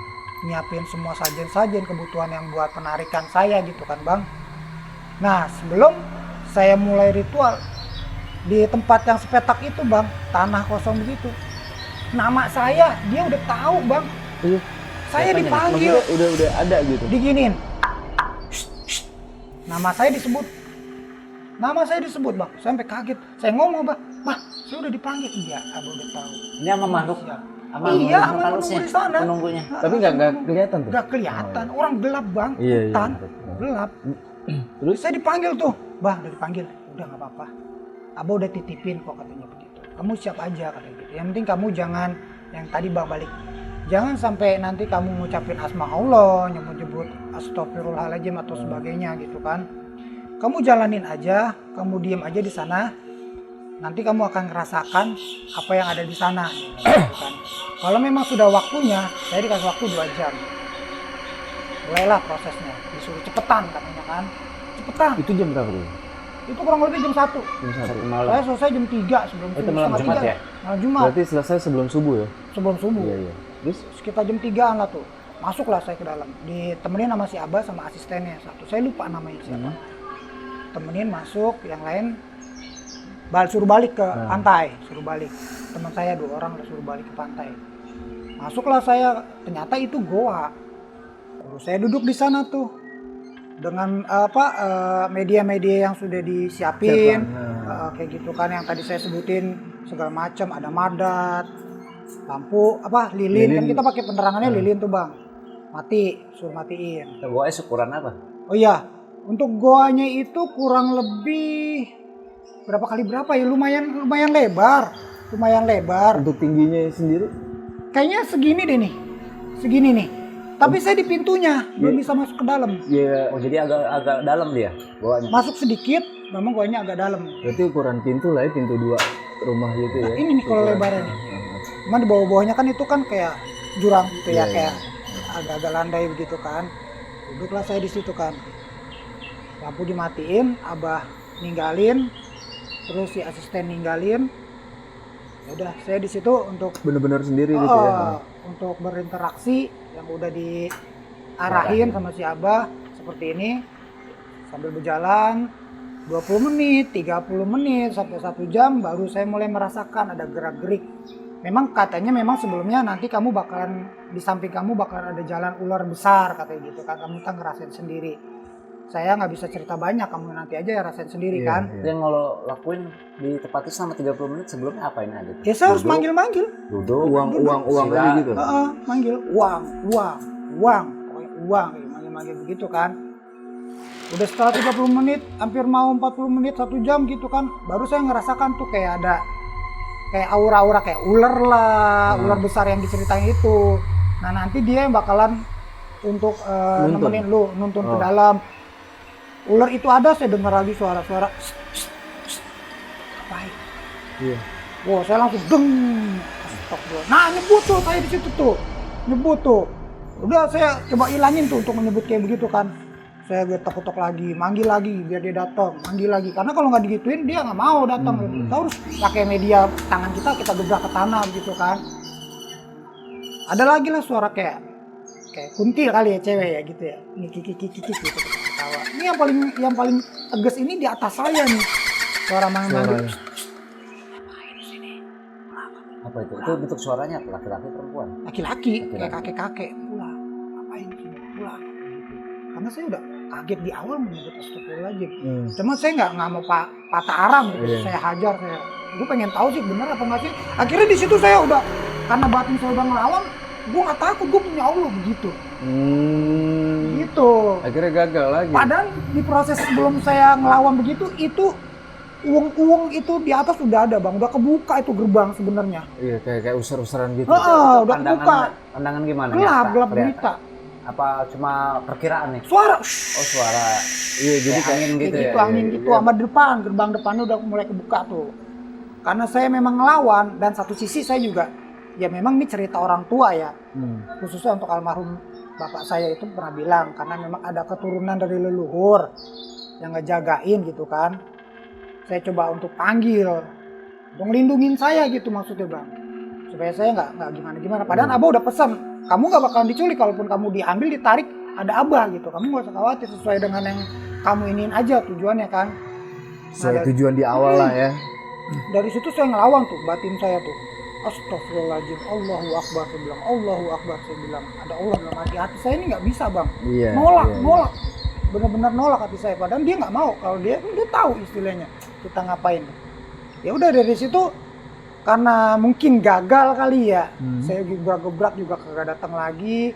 nyiapin semua sajen-sajen kebutuhan yang buat penarikan saya gitu kan Bang. Nah sebelum saya mulai ritual di tempat yang sepetak itu Bang, tanah kosong begitu, nama saya dia udah tahu Bang. Iya. Saya dipanggil, Maksudnya udah ada gitu. diginin. Nama saya disebut Bang. Saya sampai kaget. Saya ngomong Bang, saya udah dipanggil. Iya, Abah udah tahu. Ini sama makhluk. Siap. Sama Iya, makhluk sama halusnya, penunggu di sana. penunggunya. Tapi nggak kelihatan tuh. Nggak kelihatan, orang gelap Bang, Iya, iya. hutan, gelap. Terus Saya dipanggil tuh, Bang, udah dipanggil. Udah nggak apa-apa. Abah udah titipin kok katanya begitu. Kamu siap aja katanya gitu. Yang penting kamu jangan yang tadi Bang balik. Jangan sampai nanti kamu ngucapin asma Allah, nyebut-nyebut astagfirullahaladzim atau sebagainya gitu kan. Kamu jalanin aja, kamu diem aja di sana. Nanti kamu akan ngerasakan apa yang ada di sana. Gitu kan. Kalau memang sudah waktunya, saya dikasih waktu 2 jam. Mulailah prosesnya, disuruh cepetan katanya kan. petang. Itu jam berapa tuh? Itu kurang lebih jam 1. Jam 1 Saya malam. selesai jam 3 sebelum Itu subuh. malam setengah Jumat 3. ya? Malam Jumat. Berarti selesai sebelum subuh ya? Sebelum subuh. Iya, iya. Terus? Sekitar jam 3-an lah tuh. Masuklah saya ke dalam. Ditemenin sama si Abah sama asistennya satu. Saya lupa namanya siapa. Temenin masuk, yang lain suruh balik ke pantai, suruh balik. Teman saya 2 orang suruh balik ke pantai. Masuklah saya, ternyata itu goa. Terus saya duduk di sana tuh dengan media-media yang sudah disiapin, kayak gitu kan yang tadi saya sebutin segala macam, ada madat, lampu lilin. Kan kita pakai penerangannya lilin tuh bang, mati, suruh matiin. Goa ukuran apa? Oh iya, untuk goanya itu kurang lebih berapa kali berapa ya, lumayan lebar. Untuk tingginya sendiri? Kayaknya segini nih. Tapi saya di pintunya belum bisa masuk ke dalam. Iya. Oh jadi agak dalam dia goanya. Masuk sedikit, memang goanya agak dalam. Berarti ukuran pintu lah ya, pintu 2 rumah gitu ya. Nah, ini nih kalau lebarnya nih. Cuman di bawah-bawahnya kan itu kan kayak jurang gitu ya, kayak agak-agak landai begitu kan. Duduklah saya di situ kan. Lampu dimatiin, Abah ninggalin, terus si asisten ninggalin. Ya udah, saya di situ untuk Bener-bener sendiri gitu ya. untuk berinteraksi yang udah diarahin sama si Abah seperti ini, sambil berjalan 20 menit, 30 menit sampai 1 jam baru saya mulai merasakan ada gerak-gerik. Memang katanya sebelumnya nanti kamu bakalan di samping kamu bakalan ada jalan ular besar katanya gitu kan, kamu kan ngerasain sendiri. Saya nggak bisa cerita banyak, kamu nanti aja ya rasain sendiri kan. Yang kalau lakuin di tempat itu selama 30 menit sebelumnya apain aja? Ya saya harus manggil-manggil. Duduk, Uang sila. aja gitu. Manggil uang, pokoknya uang, manggil begitu kan. Udah setelah 30 menit, hampir mau 40 menit, 1 jam gitu kan, baru saya ngerasakan tuh kayak ada kayak aura-aura kayak ular lah, ular besar yang diceritain itu. Nah nanti dia yang bakalan untuk nemenin lu, nuntun ke dalam. Ular itu ada, saya dengar lagi suara-suara. Baik. Iya. Wow, saya langsung deng. Astagfirullah. Nah, nyebut tuh saya di situ tuh. Nyebut tuh. Udah saya coba ilangin tuh untuk menyebut kayak begitu kan. Saya ketok-ketok lagi, manggil lagi biar dia datang, manggil lagi. Karena kalau nggak digituin dia nggak mau datang. Kita harus pakai media tangan kita gebrak ke tanah gitu kan. Ada lagi lah suara kayak kuntil kali ya, cewek ya gitu ya. Ini kiki gitu ketawa. Ini yang paling tegas ini di atas saya nih. Suara manggil. Apa itu? Itu bentuk suaranya apa? Laki-laki perempuan? Laki-laki, kayak kakek-kakek. Pulang, ngapain di sini? Pulang. Karena saya udah kaget di awal menyebut astagfirullahaladzim. Cuma saya nggak mau patah arang gitu. Saya hajar, gue pengen tahu sih bener apa nggak sih. Akhirnya di situ saya udah, karena batin saya udah ngelawan, gue nggak takut, gue punya Allah begitu. Gitu. Akhirnya gagal lagi. Padahal di proses sebelum saya ngelawan begitu, itu uang itu di atas udah ada bang, udah kebuka itu gerbang sebenarnya. Iya, kayak usar-usaran gitu. Udah kebuka. Pandangan gimana? Gelap gulita. Apa cuma perkiraan nih? Suara. Oh suara. Iya, jadi kayak angin gitu ya. Angin gitu sama gerbang depannya udah mulai kebuka tuh. Karena saya memang ngelawan dan satu sisi saya juga, ya memang ini cerita orang tua ya. Khususnya untuk almarhum bapak saya itu pernah bilang, karena memang ada keturunan dari leluhur yang ngejagain gitu kan. Saya coba untuk panggil, untuk ngelindungin saya gitu maksudnya bang, supaya saya nggak gimana. Padahal Abah udah pesan, kamu nggak bakalan diculik, kalaupun kamu diambil ditarik ada Abah gitu, kamu nggak usah khawatir, sesuai dengan yang kamu iniin aja tujuannya kan. Sesuai tujuan di awal lah ya. Dari situ saya ngelawan tuh batin saya tuh. Astagfirullahaladzim, Allahu Akbar, saya bilang, Allahu Akbar, saya bilang, ada Allah dalam hati saya ini nggak bisa bang, Iya. nolak, benar-benar nolak hati saya. Padahal dia nggak mau, kalau dia tahu istilahnya kita ngapain. Ya udah dari situ, karena mungkin gagal kali ya, saya gebrak juga kagak datang lagi,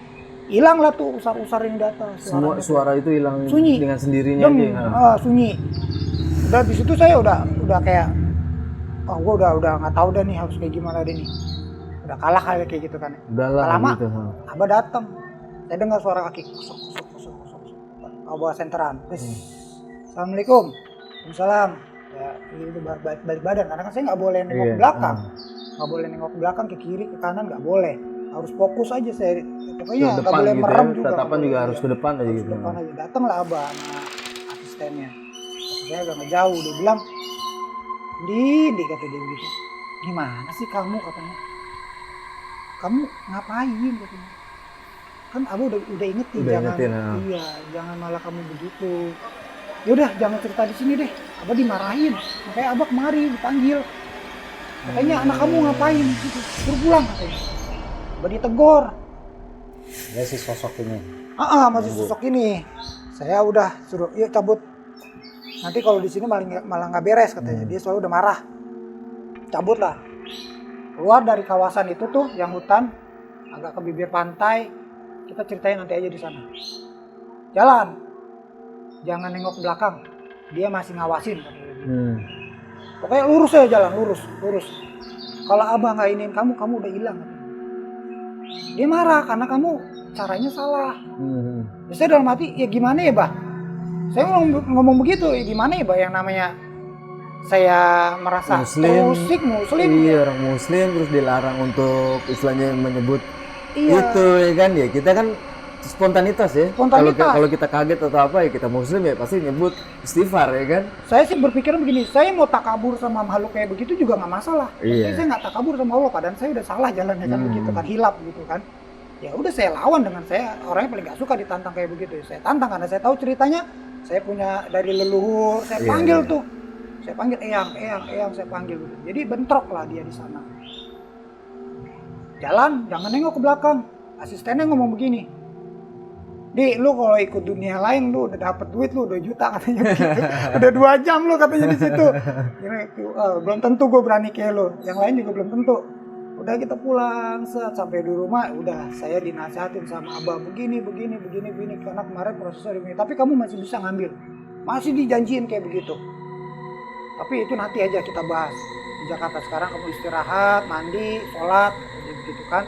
hilang lah tuh usar-usar yang datang. Semua suara itu hilang sunyi dengan sendirinya aja. Sunyi. Udah di situ saya udah kayak, gue udah nggak tahu dah nih harus kayak gimana deh nih. Udah kalah kayak gitu kan. Udahlah lama gitu. Abah datang, saya dengar suara kaki kosong. Abah senteran. Assalamualaikum. Waalaikumsalam. Ya itu balik badan karena kan saya nggak boleh nengok ke belakang, nggak boleh nengok ke belakang, ke kiri ke kanan nggak boleh, harus fokus aja saya. Pokoknya nggak boleh gitu merem ya, juga. Tatapan juga harus ke depan aja gitu. Ke depan aja. Datanglah Abah sama asistennya. Saya agak ngejauh, dia bilang, Di kata dia begitu. Gimana sih kamu katanya? Kamu ngapain katanya? Kan Abah udah ingetin, Udah jangan ingetin, iya, jangan malah kamu begitu. Yaudah jangan cerita di sini deh. Abah dimarahin. Makanya Abah kemari dipanggil. Katanya anak kamu ngapain? Gitu. Suruh pulang katanya. Abah ditegur. Ya si sosok ini. Masih sosok ini. Saya udah suruh, yuk cabut. Nanti kalau di sini malah nggak beres katanya. Dia selalu udah marah. Cabut lah. Keluar dari kawasan itu tuh, yang hutan, agak ke bibir pantai. Kita ceritain nanti aja di sana. Jalan. Jangan nengok ke belakang. Dia masih ngawasin katanya. Pokoknya lurus aja jalan, lurus. Kalau Abah nggak iniin kamu udah hilang. Dia marah karena kamu caranya salah. Ya, saya dalam hati, ya gimana ya Bah? Saya ngomong begitu, ya gimana ya Bah, yang namanya saya merasa Muslim. Muslim. Iya, orang Muslim terus dilarang untuk istilahnya menyebut Iya. itu ya kan ya. Kita kan spontanitas ya. Spontanitas. Kalau kita kaget atau apa ya kita Muslim ya pasti nyebut istighfar ya kan. Saya sih berpikir begini, saya mau takabur sama makhluk kayak begitu juga nggak masalah. Iya. Saya nggak takabur sama Allah, padahal saya udah salah jalannya kan begitu kan, hilap gitu kan. Ya udah saya lawan dengan saya, orangnya paling nggak suka ditantang kayak begitu. Saya tantang karena saya tahu ceritanya, saya punya dari leluhur, saya panggil tuh, saya panggil eyang, saya panggil gitu. Jadi bentrok lah dia di sana. Jalan, jangan nengok ke belakang. Asistennya ngomong begini, Di, lu kalau ikut dunia lain lu udah dapet duit lu 2 juta katanya begitu. Udah 2 jam lu katanya di situ. Belum tentu gue berani kayak lu. Yang lain juga belum tentu. Udah kita pulang, sampai di rumah udah saya dinasihatin sama Abah begini karena kemarin prosesnya begini. Tapi kamu masih bisa ngambil. Masih dijanjiin kayak begitu. Tapi itu nanti aja kita bahas. Di Jakarta sekarang kamu istirahat, mandi, sholat, gitu kan.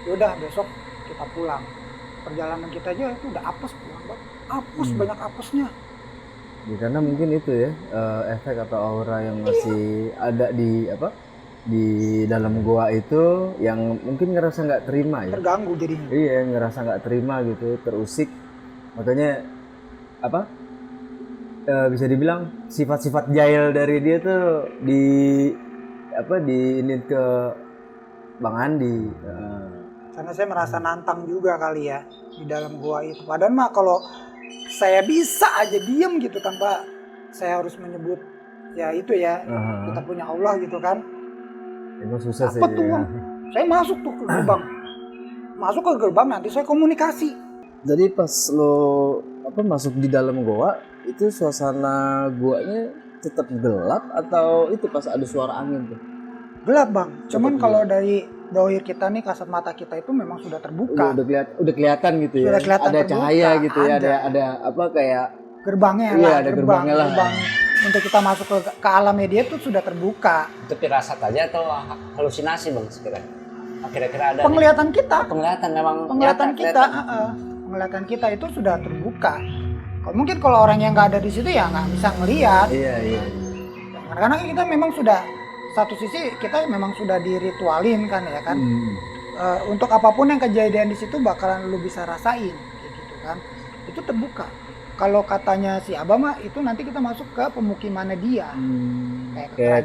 Yaudah besok kita pulang. Perjalanan kita aja itu udah apes pulang banget. Apes, banyak apesnya. Ya, karena mungkin itu ya efek atau aura yang masih ada di dalam goa itu yang mungkin ngerasa nggak terima ya. Terganggu jadinya. Iya, ngerasa nggak terima gitu, terusik. Makanya bisa dibilang sifat-sifat jahil dari dia tuh ini ke Bang Andi. Karena saya merasa nantang juga kali ya di dalam gua itu. Padahal mah kalau saya bisa aja diem gitu tanpa saya harus menyebut ya itu ya, kita punya Allah gitu kan. Itu susah sih. Apa tuh? Ya. Saya masuk tuh ke gerbang. Masuk ke gerbang nanti saya komunikasi. Jadi pas lo masuk di dalam goa itu suasana goanya tetap gelap atau itu pas ada suara angin tuh? Gelap Bang. Cuman kalau dari dohir kita nih, kasat mata kita itu memang sudah terbuka. Udah kelihatan gitu ya. Sudah kelihatan ada terbuka, cahaya gitu ya, ada kayak gerbangnya iya, lah, ada gerbangnya lah. gerbang untuk kita masuk ke alam media itu sudah terbuka. Itu firasat aja atau halusinasi Bang sekiranya? Kira-kira ada Penglihatan kita. penglihatan memang Penglihatan nyata, kita, kelihatan. penglihatan kita itu sudah terbuka. Mungkin kalau orang yang nggak ada di situ ya nggak bisa ngelihat. Iya. Karena kita memang sudah satu sisi kita memang sudah diritualin kan ya kan. Untuk apapun yang kejadian di situ bakalan lu bisa rasain kayak gitu kan. Itu terbuka. Kalau katanya si Abah mah itu nanti kita masuk ke pemukimannya dia. Kayak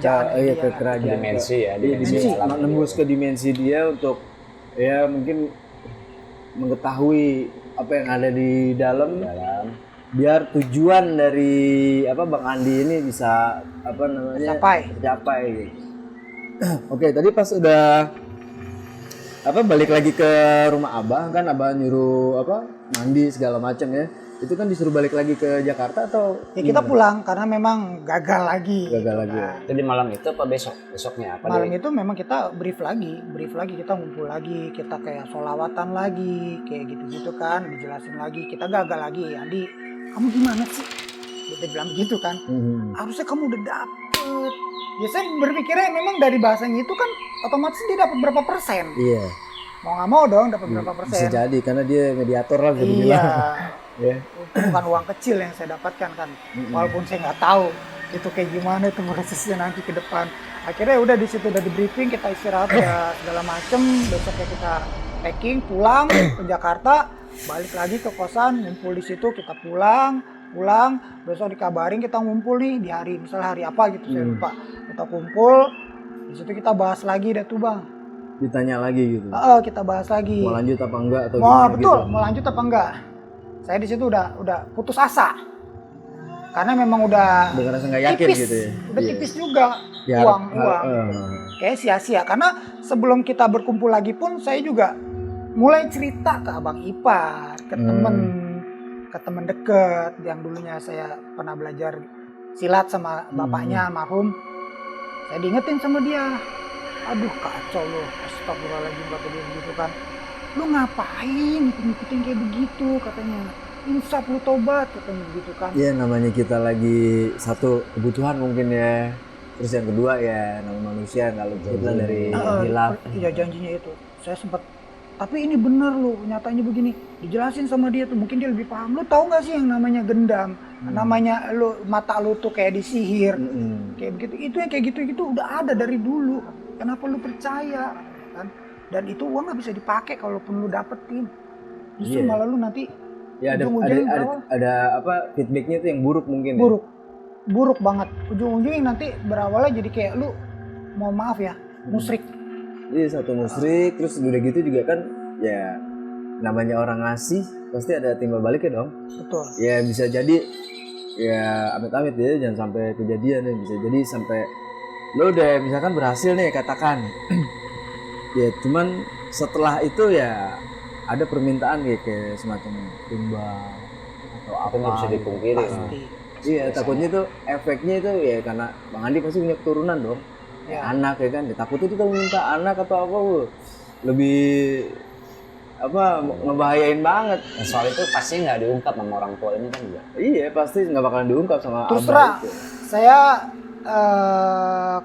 ke kerajaan Dimensi ya, dimensi. alam nembus ke dimensi dia untuk ya mungkin mengetahui apa yang ada di dalam. Biar tujuan dari Bang Andi ini bisa tercapai gitu. Oke, tadi pas udah balik lagi ke rumah Abah kan Abah nyuruh mandi segala macam ya. Itu kan disuruh balik lagi ke Jakarta atau Ya kita pulang karena memang gagal lagi. Itu di malam itu apa besoknya apa? Malam itu memang kita brief lagi kita ngumpul lagi, kita kayak sholawatan lagi, kayak gitu kan, dijelasin lagi, kita gagal lagi. Andi, kamu gimana sih? Kita bilang begitu kan. Harusnya kamu udah dapet. Ya saya berpikirnya memang dari bahasanya itu kan otomatis dia dapat berapa persen. Iya. Mau nggak mau dong dapat berapa persen. Bisa jadi karena dia mediator lah bisa dibilang. Iya. Ya. Itu bukan uang kecil yang saya dapatkan kan. Walaupun saya nggak tahu itu kayak gimana itu prosesnya nanti ke depan. Akhirnya udah di situ udah di briefing, kita istirahat ya segala macem. Besoknya kita packing pulang ke Jakarta, balik lagi ke kosan, ngumpul di situ, kita pulang. pulang, besok dikabarin kita ngumpul nih di hari misalnya hari apa gitu saya lupa. Kita kumpul, di situ kita bahas lagi dah tuh Bang. Ditanya lagi gitu. Kita bahas lagi. Mau lanjut apa enggak atau Mau gimana betul, gitu. mau lanjut apa enggak? Saya di situ udah putus asa. Karena memang udah Udah ngerasa nggak yakin tipis, gitu ya. udah Iya. tipis juga Ya, uang. eh. Kayak sia-sia karena sebelum kita berkumpul lagi pun saya juga mulai cerita ke Abang Ipar, ke temen deket yang dulunya saya pernah belajar silat sama bapaknya almarhum. Saya diingetin sama dia, aduh kacau loh, astagfirullahaladzim kata dia begitu kan. Lu ngapain ngikutin kayak begitu katanya, insaf lu tobat katanya begitu kan. Iya, namanya kita lagi satu kebutuhan mungkin ya. Terus yang kedua ya nama manusia nggak luput lah dari hilaf. Iya janjinya itu. Saya sempat, tapi ini bener loh, nyatanya begini. Dijelasin sama dia tuh, mungkin dia lebih paham. Lu tahu nggak sih yang namanya gendam? Namanya lu mata lu tuh kayak disihir, kayak begitu. Itu yang kayak gitu udah ada dari dulu. Kenapa lu percaya? Kan? Dan itu uang nggak bisa dipakai kalaupun lu dapetin. Justru malah lu nanti Ya ada apa feedbacknya itu yang buruk mungkin. Buruk banget. Ujung-ujungnya nanti berawalnya jadi kayak lu mau maaf ya, musyrik. Iya, satu musyrik, terus udah gitu juga kan ya namanya orang ngasih pasti ada timbal baliknya dong. Betul. Ya bisa jadi ya amit-amit ya jangan sampai kejadian ya, bisa jadi sampai lo udah misalkan berhasil nih katakan. Ya cuman setelah itu ya ada permintaan kayak semacam timbal atau apa. Itu nggak bisa dipungkiri. Pasti. Iya, takutnya itu efeknya itu ya karena Bang Andi pasti punya keturunan dong. Ya. Anak ya kan, takutnya kita minta anak atau apa bu, lebih apa ngebahayain banget. Dan soal itu pasti nggak diungkap sama orang tua ini kan juga. Iya pasti nggak bakalan diungkap sama Terus abah terang, itu. saya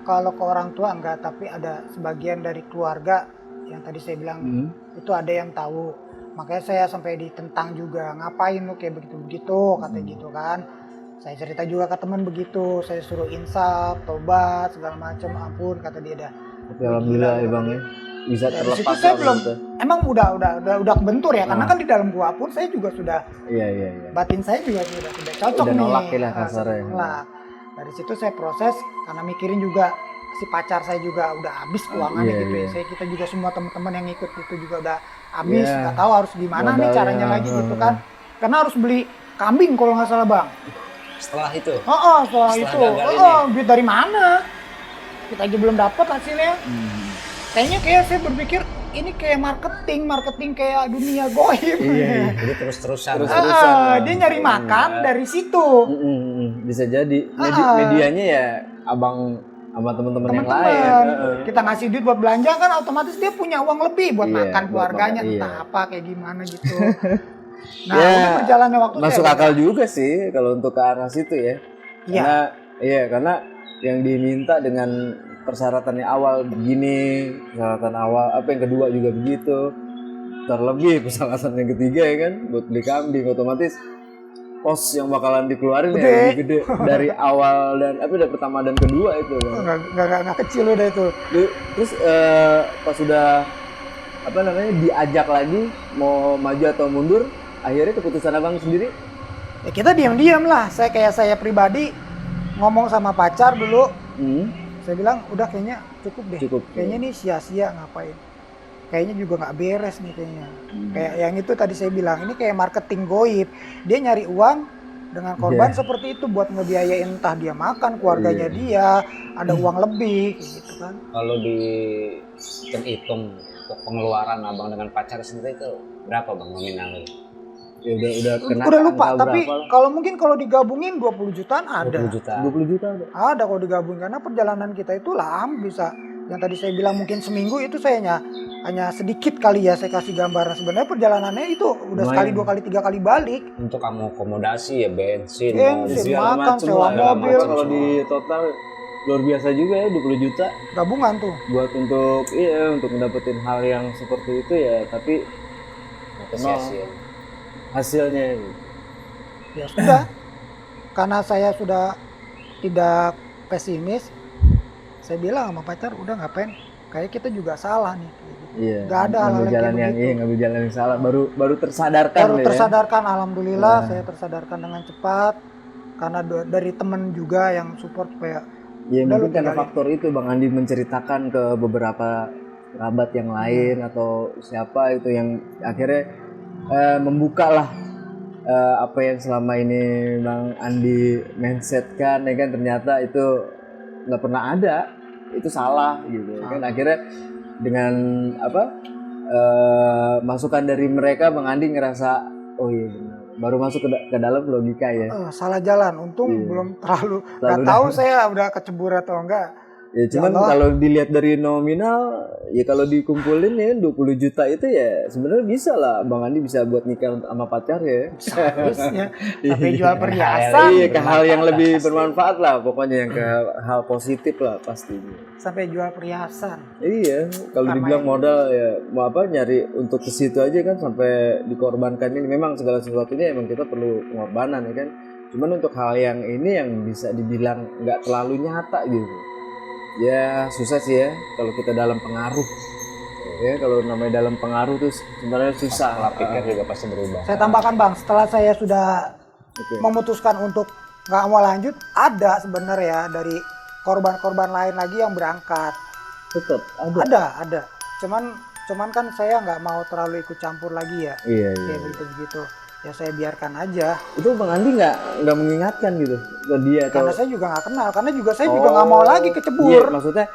kalau ke orang tua enggak, tapi ada sebagian dari keluarga yang tadi saya bilang itu ada yang tahu. Makanya saya sampai ditentang juga, ngapain lu kayak begitu-begitu, katanya gitu kan. Saya cerita juga ke teman begitu, saya suruh insaf, tobat, segala macam, ampun kata dia dah. Tapi alhamdulillah ya bang ya bisa Dari situ terlepas saya lah belum, gitu. emang udah kebentur ya, karena kan di dalam gua pun saya juga sudah, Iya. batin saya juga sudah cocok Udah nih. nolak ya lah Nah, kasarnya. nolak. Dari situ saya proses karena mikirin juga si pacar saya juga udah habis keuangannya Iya, gitu iya. ya. Kita juga semua teman-teman yang ikut itu juga udah habis, Iya. nggak tahu harus gimana nih Modalnya, caranya lagi gitu kan. Karena harus beli kambing kalau nggak salah bang. Setelah itu, Setelah itu, gagal ini. duit dari mana? Kita aja belum dapat hasilnya. Kayaknya kayak saya berpikir ini kayak marketing kayak dunia goib. Iya. jadi terus-terusan. Dia nyari makan dari situ. Bisa jadi medianya ya abang sama teman-teman yang lain. Teman-teman, kita ngasih duit buat belanja kan otomatis dia punya uang lebih buat Iya, makan buat keluarganya, makan, entah iya. apa kayak gimana gitu. Nah, Ya, udah berjalannya waktu masuk saya akal juga sih kalau untuk ke arah situ ya. Iya. Karena yang diminta dengan persyaratannya awal begini, persyaratan awal apa yang kedua juga begitu. Terlebih persyaratan yang ketiga ya kan buat beli kambing, otomatis pos yang bakalan dikeluarin ya Gede. lebih gede dari awal dan dari pertama dan kedua itu kan. nggak kecil udah itu. Terus pas sudah apa namanya diajak lagi mau maju atau mundur, akhirnya keputusan abang sendiri. Ya kita diam-diam lah. Saya pribadi ngomong sama pacar dulu. Saya bilang udah kayaknya cukup deh. Kayaknya ini sia-sia ngapain. Kayaknya juga nggak beres nih kayaknya. Kayak yang itu tadi saya bilang ini kayak marketing goib. Dia nyari uang dengan korban seperti itu buat ngebiayain entah dia makan keluarganya dia, ada uang lebih kayak gitu kan. Kalau dihitung untuk pengeluaran abang dengan pacar sendiri itu berapa bang nominalnya? Ya udah kena Udah lupa, angka tapi berapa lah? kalau mungkin kalau digabungin 20 jutaan ada. 20 juta. 20 juta ada. Ada kalau digabung karena perjalanan kita itu lama bisa. Yang tadi saya bilang mungkin seminggu itu saya hanya sedikit kali ya saya kasih gambaran. Sebenarnya perjalanannya itu udah sekali, 2 kali, 3 kali balik. Untuk kamu akomodasi ya bensin, Segala Segala makan, macem sewa lah. mobil. Kalau di total luar biasa juga ya 20 juta Gabungan tuh. buat untuk mendapatkan hal yang seperti itu ya, tapi sia-sia. hasilnya gitu. Ya sudah. Karena saya sudah tidak pesimis, saya bilang sama pacar udah ngapain, kayak kita juga salah nih kayak gitu. Iya. Nggak ada hal-hal ngambil kayak jalan yang begitu. ngambil jalan yang salah. Baru tersadarkan. Baru ya. tersadarkan, alhamdulillah saya tersadarkan dengan cepat karena dari temen juga yang support supaya Ya udah mungkin lu karena tinggalin. faktor itu Bang Andi menceritakan ke beberapa kerabat yang lain atau siapa itu yang akhirnya membuka lah apa yang selama ini Bang Andi mindsetkan ya kan, ternyata itu nggak pernah ada, itu salah gitu kan. Akhirnya dengan apa masukan dari mereka Bang Andi ngerasa oh iya benar. Baru masuk ke dalam logika ya. Salah jalan, untung Iya. belum terlalu nggak Terlalu tahu saya udah kecebur atau enggak. Ya cuman Allah. kalau dilihat dari nominal ya kalau dikumpulin ya 20 juta itu ya sebenarnya bisa lah Bang Andi bisa buat nikah sama pacar ya. Seharusnya sampai jual perhiasan, Iya ke hal yang lebih bermanfaat lah pokoknya, yang ke hal positif lah pastinya. sampai jual perhiasan. Iya kalau Karena dibilang modal ya mau apa nyari untuk ke situ aja kan sampai dikorbankan ini, memang segala sesuatunya emang kita perlu pengorbanan ya kan. Cuman untuk hal yang ini yang bisa dibilang nggak terlalu nyata gitu. Ya susah sih ya kalau kita dalam pengaruh. Ya kalau namanya dalam pengaruh tuh sebenarnya susah. Pola pikir juga pasti berubah. Saya tambahkan Bang, setelah saya sudah Oke. memutuskan untuk nggak mau lanjut, ada sebenarnya dari korban-korban lain lagi yang berangkat. Tetap ada. Ada. Cuman kan saya nggak mau terlalu ikut campur lagi ya. Iya. Kayak begitu. Ya saya biarkan aja. Itu Bang Andi nggak mengingatkan gitu ke dia atau? Karena saya juga nggak kenal. Karena juga saya juga nggak mau lagi Iya, kecebur. maksudnya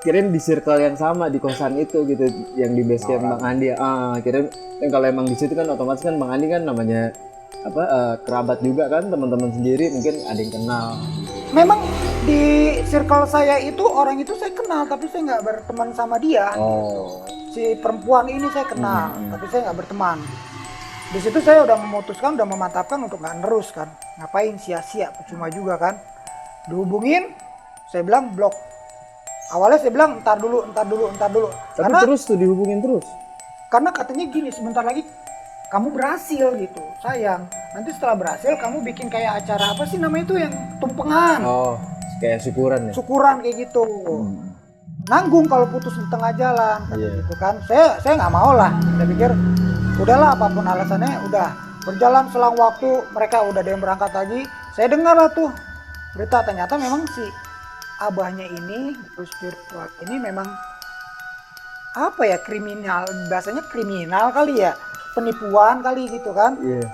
kirain di circle yang sama di kosan itu gitu, yang di base camp Bang Andi. Kirain kan kalau emang di situ kan otomatis kan Bang Andi kan namanya apa kerabat juga kan, teman-teman sendiri mungkin ada yang kenal. Memang di circle saya itu orang itu saya kenal, tapi saya nggak berteman sama dia. Oh. Si perempuan ini saya kenal, tapi saya nggak berteman. Di situ saya udah memutuskan, udah memantapkan untuk nggak nerus kan. Ngapain sia-sia, percuma juga kan. Dihubungin, saya bilang blok. Awalnya saya bilang entar dulu. Tapi terus tuh dihubungin terus. Karena katanya gini, sebentar lagi kamu berhasil gitu. Sayang, nanti setelah berhasil kamu bikin kayak acara apa sih namanya itu yang tumpengan. Oh, kayak syukuran ya. Syukuran kayak gitu. Nanggung kalau putus di tengah jalan kata Iya. gitu kan. Saya nggak mau lah. Saya pikir udahlah apapun alasannya udah. Berjalan selang waktu mereka udah ada yang berangkat lagi. Saya dengar lah tuh berita, ternyata memang si abahnya ini, Gus Spiritual ini memang apa ya, kriminal, bahasanya kriminal kali ya, penipuan kali gitu kan. Iya.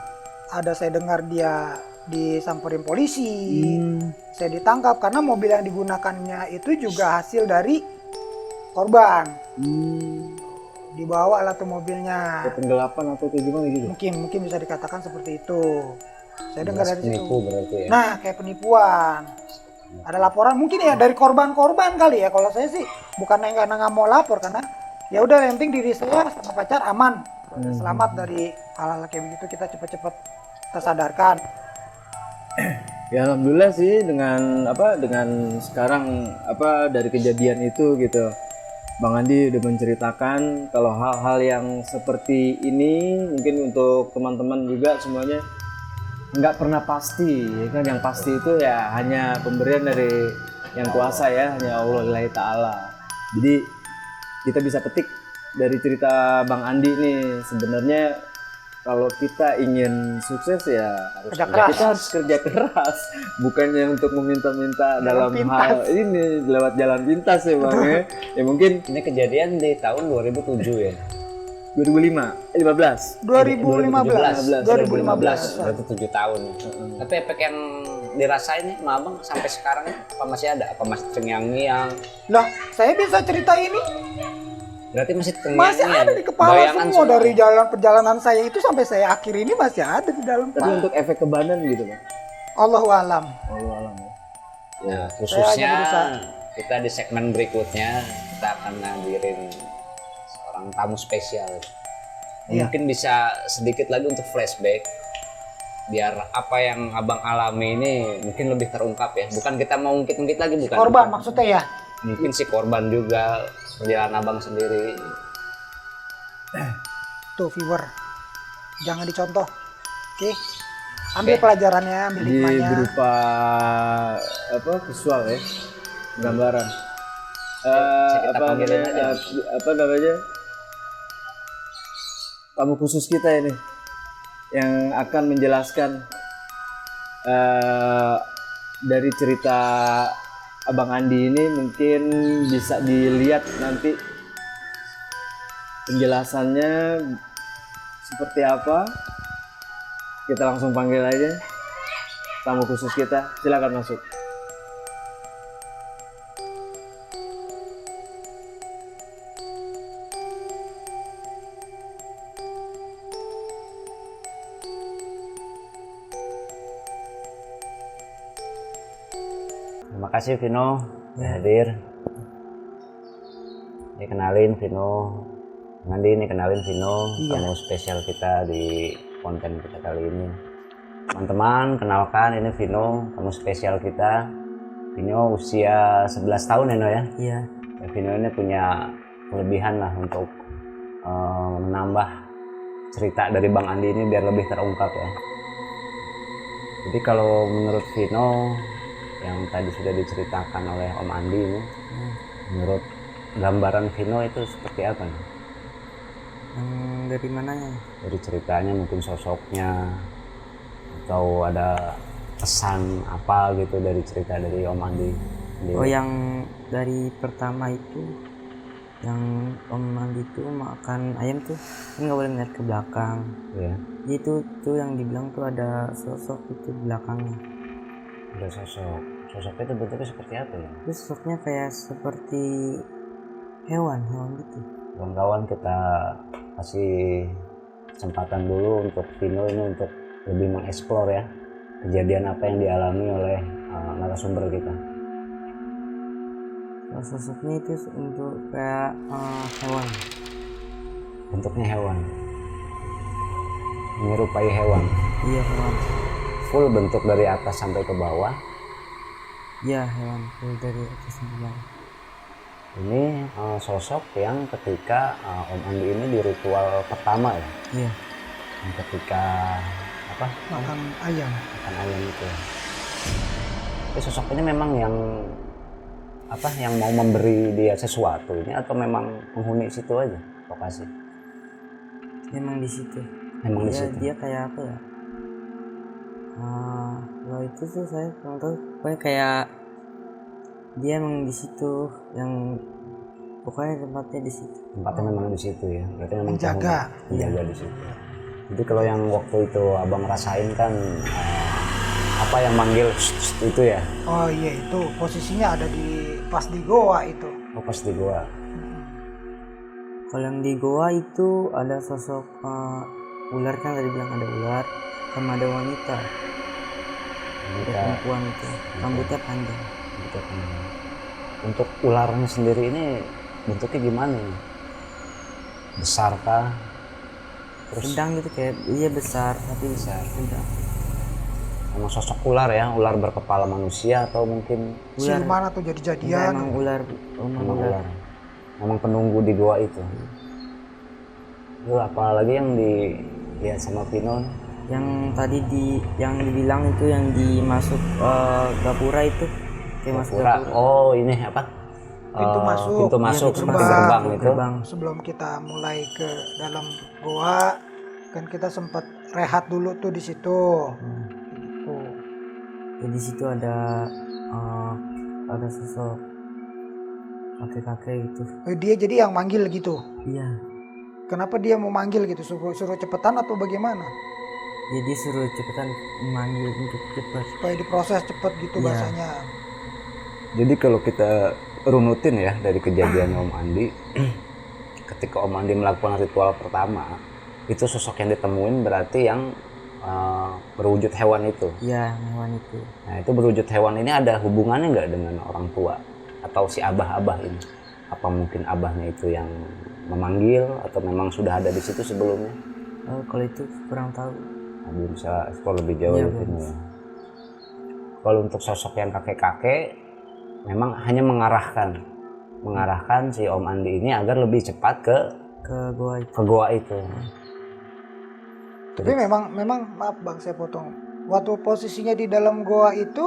Ada saya dengar dia disamperin polisi, saya ditangkap karena mobil yang digunakannya itu juga hasil dari korban. Dibawa lah tuh mobilnya. Kayak penggelapan atau kayak gimana gitu. Mungkin bisa dikatakan seperti itu. Saya dengar dari situ. Penipu berarti ya. Nah, kayak penipuan. Ada laporan mungkin ya dari korban-korban kali ya. Kalau saya sih bukan karena nggak mau lapor, karena ya udah yang penting diri saya sama pacar aman. Selamat dari hal-hal kayak begitu, kita cepet-cepet tersadarkan. Ya alhamdulillah sih dengan sekarang dari kejadian itu gitu. Bang Andi udah menceritakan kalau hal-hal yang seperti ini mungkin untuk teman-teman juga semuanya nggak pernah pasti ya kan. Yang pasti itu ya hanya pemberian dari yang kuasa ya, hanya Allah lillahi ta'ala. Jadi kita bisa petik dari cerita Bang Andi nih, sebenarnya kalau kita ingin sukses ya Kerja keras. kita harus kerja keras, bukannya untuk meminta-minta dalam pintas. hal ini lewat jalan pintas ya Bang ya. Ya mungkin Ini kejadian di tahun 2007 ya. 2015. 2015. 2015. Berarti 7 tahun. Tapi efek yang dirasain nih sama Abang sampai sekarang apa masih ada? Apa masih terngiang-ngiang? Lah, saya bisa cerita ini Berarti masih masih terngiang-ngiang. ada di kepala Bayangan semua dari jalan perjalanan saya itu sampai saya akhir ini masih ada di dalam Tapi kepala. untuk efek kebanan gitu Bang. Allahu alam. Allah alam ya. Nah, Saya khususnya hanya berusaha. kita di segmen berikutnya kita akan ngadirin seorang tamu spesial. Iya. Mungkin bisa sedikit lagi untuk flashback biar apa yang Abang alami ini mungkin lebih terungkap ya. Bukan kita mau ungkit-ungkit lagi, bukan. Korban maksudnya ya. Mungkin si korban juga, perjalanan Abang sendiri. Tuh viewer, jangan dicontoh. Oke. Ambil pelajarannya, ambil Jadi hikmahnya. berupa visual ya, gambaran. kita apa panggilin namanya, aja. apa namanya, tamu khusus kita ini yang akan menjelaskan dari cerita Abang Andi ini. Mungkin bisa dilihat nanti penjelasannya seperti apa. Kita langsung panggil aja tamu khusus kita, silakan masuk. Terima kasih Vino udah hadir. Ini kenalin Vino, Andi ini kenalin Vino, tamu spesial kita di konten kita kali ini. Teman-teman, kenalkan ini Vino, tamu spesial kita. Vino usia 11 tahun ya No ya? Iya. Ya, Vino ini punya kelebihan lah untuk menambah cerita dari Bang Andi ini biar lebih terungkap ya. Jadi kalau menurut Vino yang tadi sudah diceritakan oleh Om Andi ini, menurut gambaran Vino itu seperti apa nih? Yang dari mananya? Dari ceritanya mungkin sosoknya atau ada pesan apa gitu dari cerita dari Om Andi. Oh, yang dari pertama itu, yang Om Andi itu makan ayam tuh kan nggak boleh ngeliat ke belakang. Ya, Jadi itu tuh yang dibilang tuh ada sosok itu di belakangnya. ada sosoknya itu bentuknya seperti apa ya? Terus sosoknya kayak seperti hewan gitu. Kawan-kawan, kita kasih kesempatan dulu untuk Vino ini untuk lebih mengeksplor ya kejadian apa yang dialami oleh narasumber kita. Kalau sosoknya itu untuk kayak hewan. Bentuknya hewan, menyerupai hewan, Iya, hewan. full bentuk dari atas sampai ke bawah. Iya, hewan full dari atas sampai bawah. Ini sosok yang ketika Om Andi ini di ritual pertama ya, Iya. yang ketika apa Makan ayam. makan ayam itu. Tapi sosok ini memang yang apa, yang mau memberi dia sesuatu ini atau memang penghuni situ aja lokasi? Memang di situ. Memang di Dia situ. dia kayak apa ya? Kalau itu tuh saya kurang tahu. Pokoknya kayak dia emang di situ, yang pokoknya tempatnya di situ. Tempatnya memang di situ ya. Berarti memang Menjaga. menjaga di situ. Jadi kalau yang waktu itu abang rasain kan apa yang manggil itu ya? Oh iya, itu posisinya ada di pas di goa itu. Oh, pas di gua. Kalau yang di goa itu ada sosok ular, kan tadi bilang ada ular, sama ada wanita, ada Kita perempuan itu, rambutnya panjang. gitu kan. Untuk ularnya sendiri ini bentuknya gimana nih? Besar kah? Terus Sedang gitu, kayak dia besar tapi Besar. sedang. emang sosok ular ya, ular berkepala manusia atau mungkin Siluman atau Enggak, jadi-jadian. emang ular, memang ular? Memang penunggu di gua itu. Itu apalagi yang dilihat sama Vino? Yang tadi yang dibilang itu yang dimasuk gapura itu, kayak masuk Pura. gapura. Oh ini apa? Pintu masuk. Pintu masuk Iya, seperti gerbang. gerbang itu. Gerbang. Sebelum kita mulai ke dalam goa, kan kita sempat rehat dulu tuh di situ. Gitu. Jadi di situ ada sosok kakek-kakek gitu. Dia jadi yang manggil gitu. Iya. Kenapa dia mau manggil gitu? Suruh cepetan atau bagaimana? Jadi suruh cepetan memanggil untuk cepat. Supaya diproses cepet gitu Iya. bahasanya. Jadi kalau kita runutin ya dari kejadian Om Andi, ketika Om Andi melakukan ritual pertama, itu sosok yang ditemuin berarti yang berwujud hewan itu. Iya, hewan itu. Nah itu berwujud hewan ini ada hubungannya nggak dengan orang tua atau si abah-abah ini? Apa mungkin abahnya itu yang memanggil atau memang sudah ada di situ sebelumnya? Kalau itu kurang tahu. Nah, belum bisa explore lebih jauh Iya, mungkin belum. ya. Kalau untuk sosok yang kakek-kakek, memang hanya mengarahkan si Om Andi ini agar lebih cepat ke Gua itu. goa itu. Tapi memang maaf Bang, saya potong. Waktu posisinya di dalam goa itu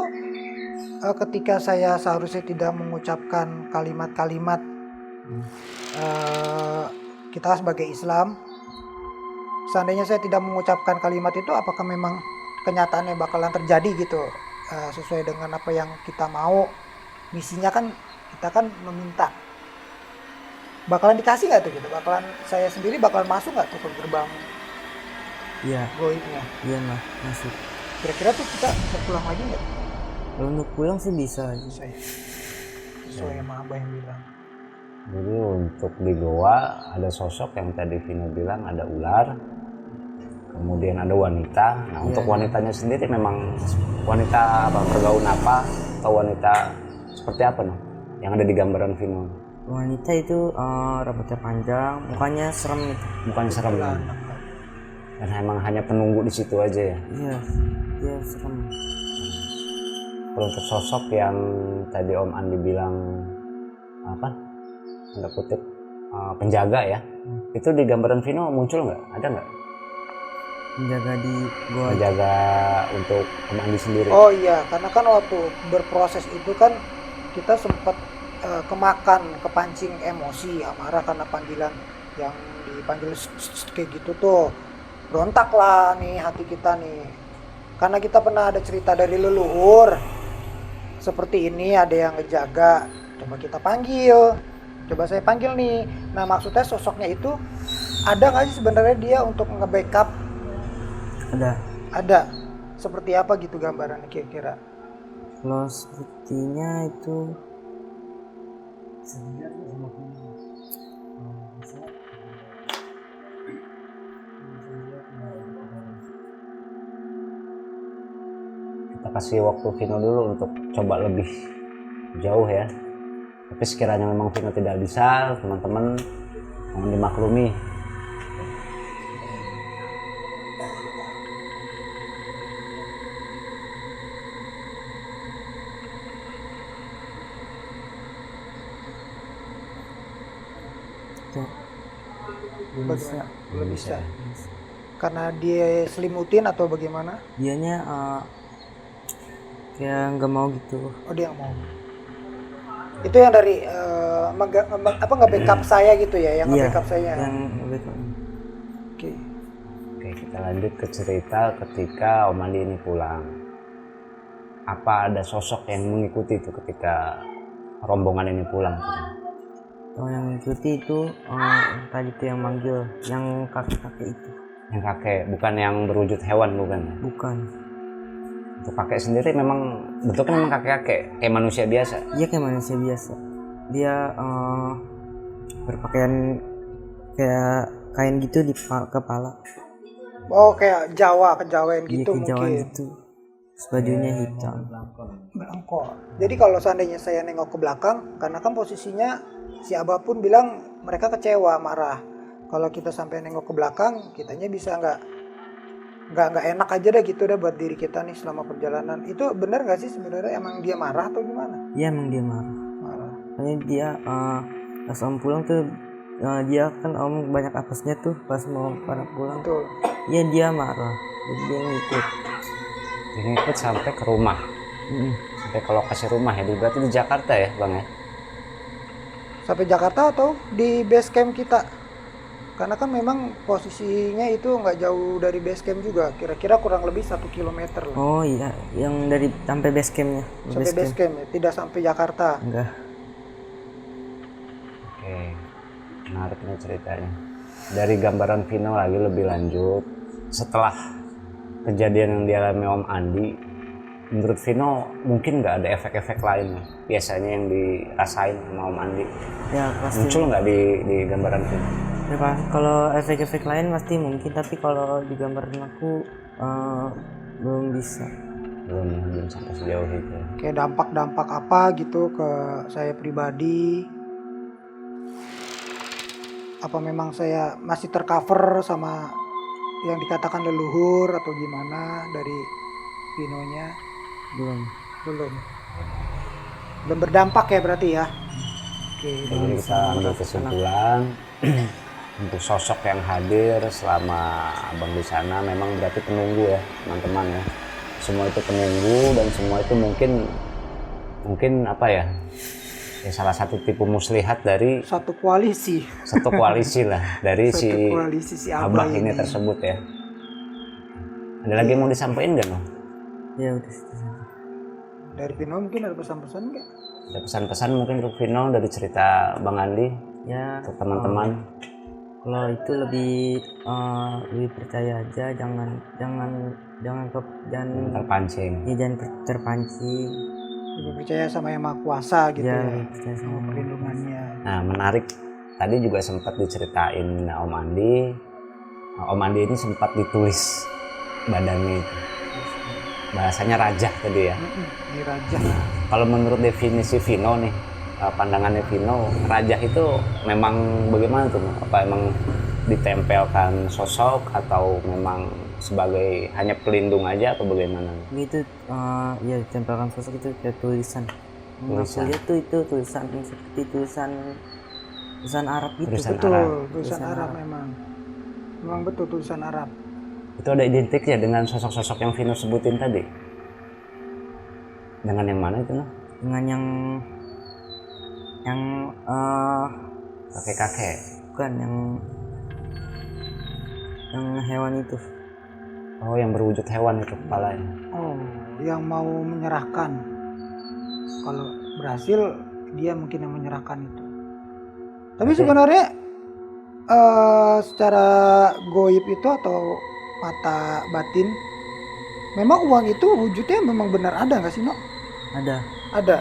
ketika saya seharusnya tidak mengucapkan kalimat-kalimat kita sebagai Islam, seandainya saya tidak mengucapkan kalimat itu, apakah memang kenyataannya bakalan terjadi gitu sesuai dengan apa yang kita mau? Misinya kan kita kan meminta, bakalan dikasih nggak tuh gitu? Bakalan saya sendiri bakalan masuk nggak tuh ke gerbang Iya, goibnya? iya mah masuk. Kira-kira tuh kita bisa pulang lagi nggak? Kalau untuk pulang sih bisa. Bisa ya? Sesuai sama Abah yang bilang. Jadi untuk di goa ada sosok yang tadi Vino bilang, ada ular, kemudian ada wanita. Nah untuk wanitanya sendiri memang wanita apa, bergaun apa, atau wanita seperti apa nih yang ada di gambaran Vino? Wanita itu rambutnya panjang, mukanya serem gitu. Bukan serem, dan emang hanya penunggu di situ aja ya. Iya, dia serem. Kalau untuk sosok yang tadi Om Andi bilang apa, tanda kutip penjaga ya, itu di gambaran Vino muncul nggak? Ada nggak? Menjaga di gua. Penjaga untuk Om Andi sendiri? Oh iya, karena kan waktu berproses itu kan kita sempat kepancing emosi, amarah karena panggilan yang dipanggil kayak gitu tuh. Berontak lah nih hati kita nih. Karena kita pernah ada cerita dari leluhur. Seperti ini ada yang ngejaga. Coba kita panggil. Coba saya panggil nih. Nah maksudnya sosoknya itu ada nggak sih sebenarnya dia untuk nge-backup? Ada. Ada. Seperti apa gitu gambarannya kira-kira? Kalau sepertinya itu Kita kasih waktu Vino dulu untuk coba lebih jauh ya. Tapi sekiranya memang Vino tidak bisa, teman-teman mohon dimaklumi. tuh belum bisa. Belum bisa. Karena dia selimutin atau bagaimana? Dianya kayak nggak mau gitu. Oh dia nggak mau. Itu yang dari nge-backup saya gitu ya, yang Iya, nge-backup saya. yang nge-backup. Oke. Oke, kita lanjut ke cerita ketika Om Andi ini pulang. Apa ada sosok yang mengikuti itu ketika rombongan ini pulang? Oh, yang mengikuti itu tadi tuh yang manggil, yang kakek-kakek itu. Yang kakek, bukan yang berwujud hewan, bukan? Bukan. Untuk kakek sendiri memang bentuknya memang kakek-kakek, kayak manusia biasa. Iya kayak manusia biasa. Dia berpakaian kayak kain gitu di kepala. Oh kayak kejawen Dia gitu kejauhan mungkin. gitu. Terus bajunya hitam. Belangkot. Jadi kalau seandainya saya nengok ke belakang, karena kan posisinya si Abah pun bilang mereka kecewa, marah. Kalau kita sampai nengok ke belakang, kitanya bisa nggak enak aja deh gitu deh buat diri kita nih selama perjalanan. Itu benar nggak sih sebenarnya, emang dia marah atau gimana? Iya emang dia marah. Marah. Makanya dia pas om pulang tuh dia kan om banyak apesnya tuh pas mau pada pulang. Betul. Iya dia marah. Jadi dia ngikut. Ini ikut sampai ke rumah, sampai ke lokasi rumah ya. Berarti di Jakarta ya, Bang ya? Sampai Jakarta atau di base camp kita? Karena kan memang posisinya itu nggak jauh dari base camp juga, kira-kira kurang lebih 1 kilometer lah. Oh iya, yang dari sampai base campnya. Sampai base camp ya, tidak sampai Jakarta. Enggak. Oke, menarik nih ceritanya. Dari gambaran Vino lagi lebih lanjut, setelah kejadian yang dialami Om Andi, menurut Vino mungkin nggak ada efek-efek lain biasanya yang dirasain sama Om Andi? Ya pasti. Muncul nggak di gambaran Vino? Ya Pak, kalau efek-efek lain pasti mungkin, tapi kalau di gambaran aku belum bisa. Belum sampai sejauh itu. Kayak dampak-dampak apa gitu ke saya pribadi? Apa memang saya masih tercover sama yang dikatakan leluhur atau gimana dari Vinonya? Belum berdampak ya berarti ya. Oke. Jadi kita ambil kesimpulan untuk sosok yang hadir selama abang di sana memang berarti penunggu ya teman-teman ya. Semua itu penunggu dan semua itu mungkin mungkin apa ya, ya salah satu tipu muslihat dari Satu koalisi. lah dari Satu si koalisi si abah Abah ini tersebut ya. Ada lagi yang mau disampaikan nggak no? Ya udah situ saja. Dari Pino mungkin ada pesan-pesan nggak? Ada pesan-pesan mungkin untuk Vino dari cerita Bang Andi Ya untuk teman-teman. kalau itu lebih percaya aja, jangan Terpancing. ya, jangan terpancing. Lebih percaya sama Yang Maha Kuasa gitu Ya, ya. lebih percaya sama Allah. Perlindungannya. Nah menarik, tadi juga sempat diceritain Om Andi. Om Andi ini sempat ditulis badannya itu. Bahasanya rajah tadi ya. Di Raja. Kalau menurut definisi Vino nih, pandangannya Vino, rajah itu memang bagaimana tuh? Apa emang ditempelkan sosok atau memang sebagai hanya pelindung aja atau bagaimana? Itu ya ditempelkan sosok itu kayak tulisan. Aku lihat tuh itu tulisan seperti tulisan Arab gitu. Tulisan Betul, Arab. tulisan Arab memang. Memang betul tulisan Arab. Itu ada identiknya dengan sosok-sosok yang Vino sebutin tadi? Dengan yang mana itu nah? Dengan yang Kakek-kakek. bukan yang hewan itu. Oh, yang berwujud hewan itu kepalanya. Oh, yang mau menyerahkan. Kalau berhasil dia mungkin yang menyerahkan itu. Tapi sebenarnya secara goib itu atau mata batin, memang uang itu wujudnya memang benar ada nggak sih, No? Ada. Ada,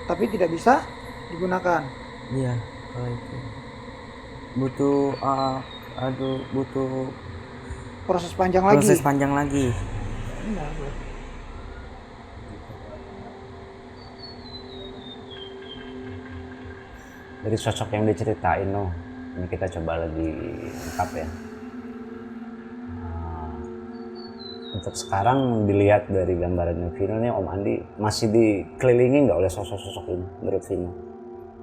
tapi tidak bisa digunakan. Iya, kalau itu butuh Proses panjang proses lagi. panjang lagi. Iya. Dari sosok yang diceritain no, ini kita coba lagi lengkap ya. Untuk sekarang dilihat dari gambarannya Vino nih, Om Andi masih dikelilingi nggak oleh sosok-sosok ini menurut Vino?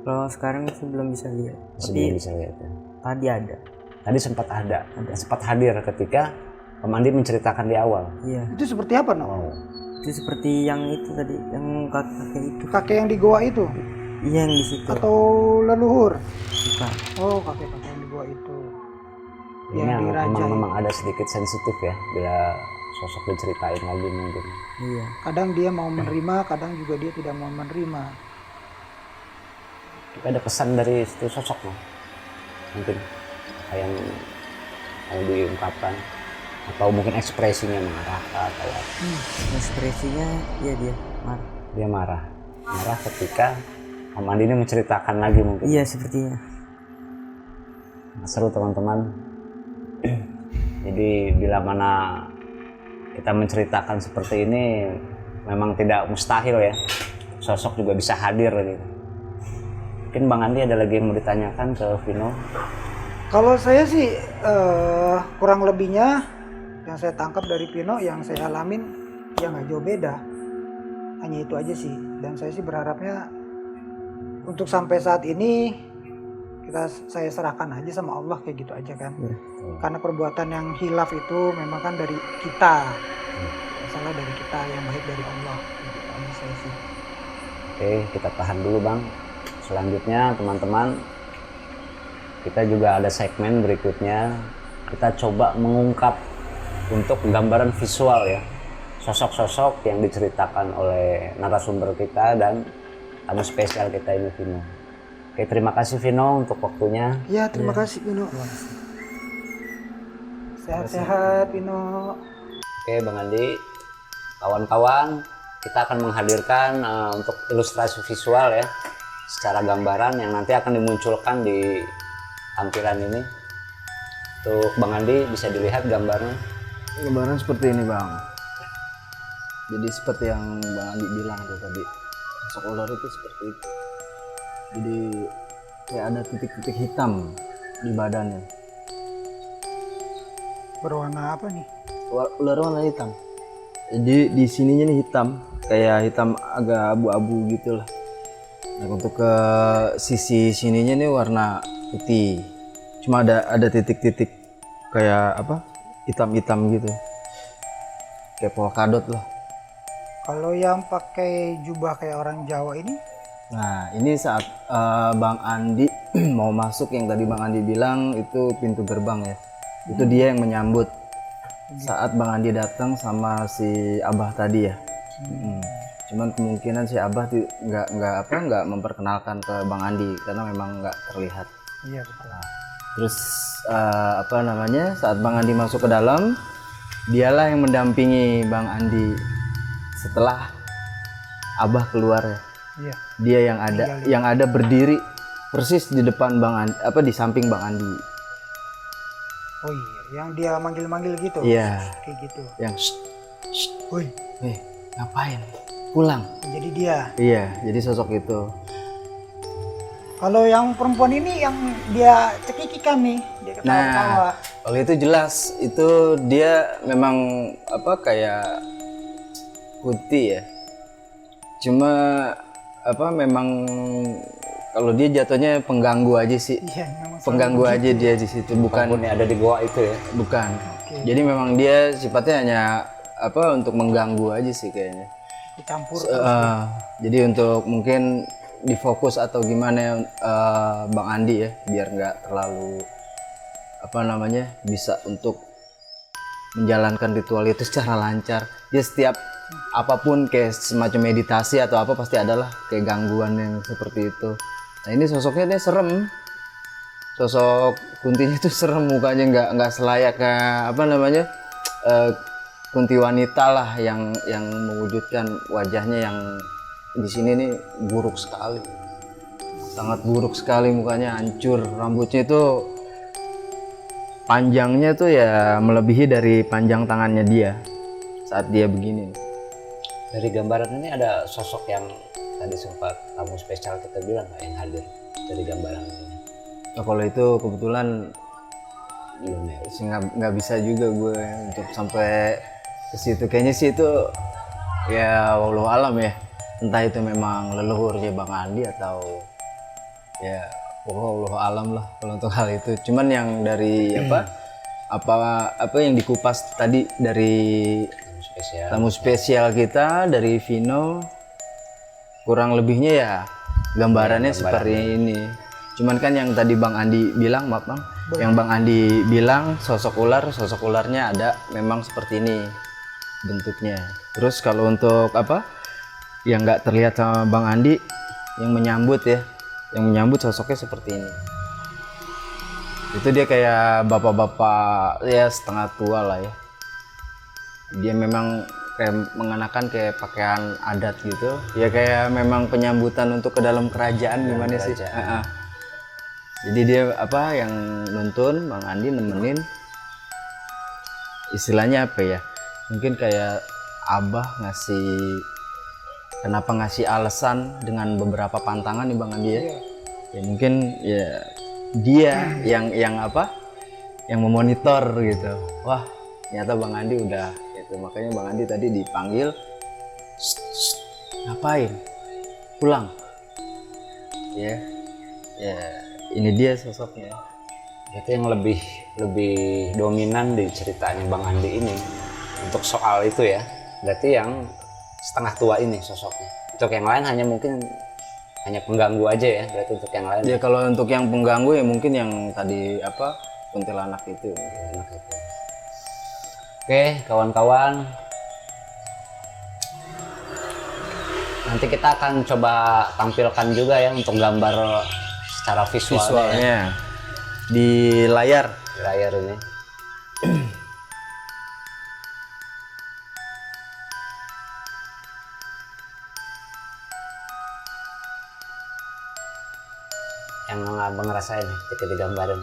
Kalau sekarang sih belum bisa lihat. Masih Tapi belum bisa lihat ya. tadi ada. Tadi sempat ada, sempat hadir ketika Om Andi menceritakan di awal. Iya. Itu seperti apa, No? Oh, Itu seperti yang itu tadi, yang kakek itu. Kakek yang di goa itu Iya, yang di situ. atau leluhur? Bukan. Oh, kakek-kakek yang di goa itu. ini Yang di Raja. memang ada sedikit sensitif ya bila sosok diceritain lagi mungkin. Iya. Kadang dia mau menerima, kadang juga dia tidak mau menerima. Tapi ada pesan dari itu sosok loh, mungkin yang mau diungkapkan atau mungkin ekspresinya marah atau apa. Ekspresinya ya dia marah. Dia marah ketika Om Andi ini menceritakan lagi mungkin. Iya, sepertinya. Seru teman-teman. Jadi bila mana kita menceritakan seperti ini memang tidak mustahil ya, sosok juga bisa hadir gitu. Mungkin Bang Andi ada lagi yang mau ditanyakan ke Vino? Kalau saya sih kurang lebihnya yang saya tangkap dari Pino, yang saya alamin ya nggak jauh beda. Hanya itu aja sih. Dan saya sih berharapnya untuk sampai saat ini saya serahkan aja sama Allah kayak gitu aja kan. Karena perbuatan yang hilaf itu memang kan dari kita. Salah dari kita, yang baik dari Allah. Gitu aja saya sih. Oke, kita tahan dulu Bang. Selanjutnya teman-teman, kita juga ada segmen berikutnya. Kita coba mengungkap untuk gambaran visual ya, sosok-sosok yang diceritakan oleh narasumber kita dan tamu spesial kita ini Vino. Oke, terima kasih Vino untuk waktunya. Ya, terima kasih Pino. Sehat-sehat Pino. Oke Bang Andi, kawan-kawan, kita akan menghadirkan untuk ilustrasi visual ya, secara gambaran yang nanti akan dimunculkan di tampilan ini. Untuk Bang Andi bisa dilihat gambarnya. Gambaran seperti ini Bang. Jadi seperti yang Bang Andi bilang tuh tadi, sosok ular itu seperti itu. Jadi kayak ada titik-titik hitam di badannya. Berwarna apa nih? Ular warna hitam. Jadi di sininya nih hitam, kayak hitam agak abu-abu gitu lah. Nah, untuk ke sisi sininya nih warna putih. Cuma ada titik-titik kayak apa? Hitam-hitam gitu. Kayak polkadot lah. Kalau yang pakai jubah kayak orang Jawa ini, Nah, ini saat Bang Andi mau masuk, yang tadi Bang Andi bilang itu pintu gerbang ya. Itu dia yang menyambut saat Bang Andi datang sama si Abah tadi ya. Cuman kemungkinan si Abah nggak memperkenalkan ke Bang Andi karena memang nggak terlihat. iya betul. Terus saat Bang Andi masuk ke dalam, dialah yang mendampingi Bang Andi setelah Abah keluar ya. Iya. Dia yang ada berdiri persis di depan Bang Andi, di samping Bang Andi. Oh iya, yang dia manggil-manggil gitu. Iya. Kayak gitu. Yang Woi, ngapain? Pulang. jadi dia. Iya, jadi sosok itu. Kalau yang perempuan ini yang dia cekikikan nih, dia ketawa-ketawa. Nah, kalau itu jelas itu dia memang kayak putih ya. Cuma memang kalau dia jatuhnya pengganggu aja sih. Iya, memang Pengganggu aja dia di situ, bukan Walaupun ada di goa itu ya. bukan. Oke. Jadi memang dia sifatnya hanya untuk mengganggu aja sih kayaknya. dicampur. Jadi untuk mungkin difokus atau gimana Bang Andi ya, biar nggak terlalu bisa untuk menjalankan ritual itu secara lancar. Dia setiap apapun kayak semacam meditasi atau apa pasti adalah kayak gangguan yang seperti itu. Nah ini sosoknya dia serem. Sosok Kuntinya tuh serem, mukanya nggak selayaknya Kunti wanita lah yang mewujudkan wajahnya yang di sini nih buruk sekali, sangat buruk sekali, mukanya hancur, rambutnya itu panjangnya tuh ya melebihi dari panjang tangannya dia saat dia begini. Dari gambaran ini ada sosok yang tadi sempat tamu spesial kita bilang nggak yang hadir dari gambaran ini? Nah, kalau itu kebetulan Belum ya. sih nggak bisa juga gue untuk sampai ke situ. Kayaknya sih itu ya wallahu alam ya. Entah itu memang leluhurnya Bang Andi atau ya wallahu alam lah kalau untuk hal itu. Cuman yang dari apa yang dikupas tadi dari Spesial. tamu spesial kita dari Vino, kurang lebihnya ya gambarannya seperti ini. Cuman kan yang tadi Bang Andi bilang, maaf Bang, yang Bang Andi bilang sosok ularnya ada memang seperti ini bentuknya. Terus kalau untuk yang nggak terlihat sama Bang Andi, yang menyambut sosoknya seperti ini. Itu dia kayak bapak-bapak ya setengah tua lah ya. Dia memang kayak mengenakan kayak pakaian adat gitu ya, kayak memang penyambutan untuk ke dalam kerajaan gimana sih. Jadi dia yang nuntun Bang Andi, nemenin, istilahnya mungkin kayak Abah ngasih alasan dengan beberapa pantangan nih Bang Andi ya. Ya mungkin ya dia yang memonitor gitu. Wah ternyata Bang Andi udah gitu, makanya Bang Andi tadi dipanggil, ngapain, pulang ya. Ini dia sosoknya. Itu yang lebih dominan di ceritanya Bang Andi ini untuk soal itu ya. Berarti yang setengah tua ini sosoknya. Untuk yang lain hanya pengganggu aja ya. Berarti untuk yang lain Ya kalau untuk yang pengganggu ya mungkin yang tadi kuntilanak itu. enak itu. Oke kawan-kawan, nanti kita akan coba tampilkan juga ya untuk gambar secara visualnya ya, Di layar. di layar ini. Yang abang ngerasain nih ketika digambarin.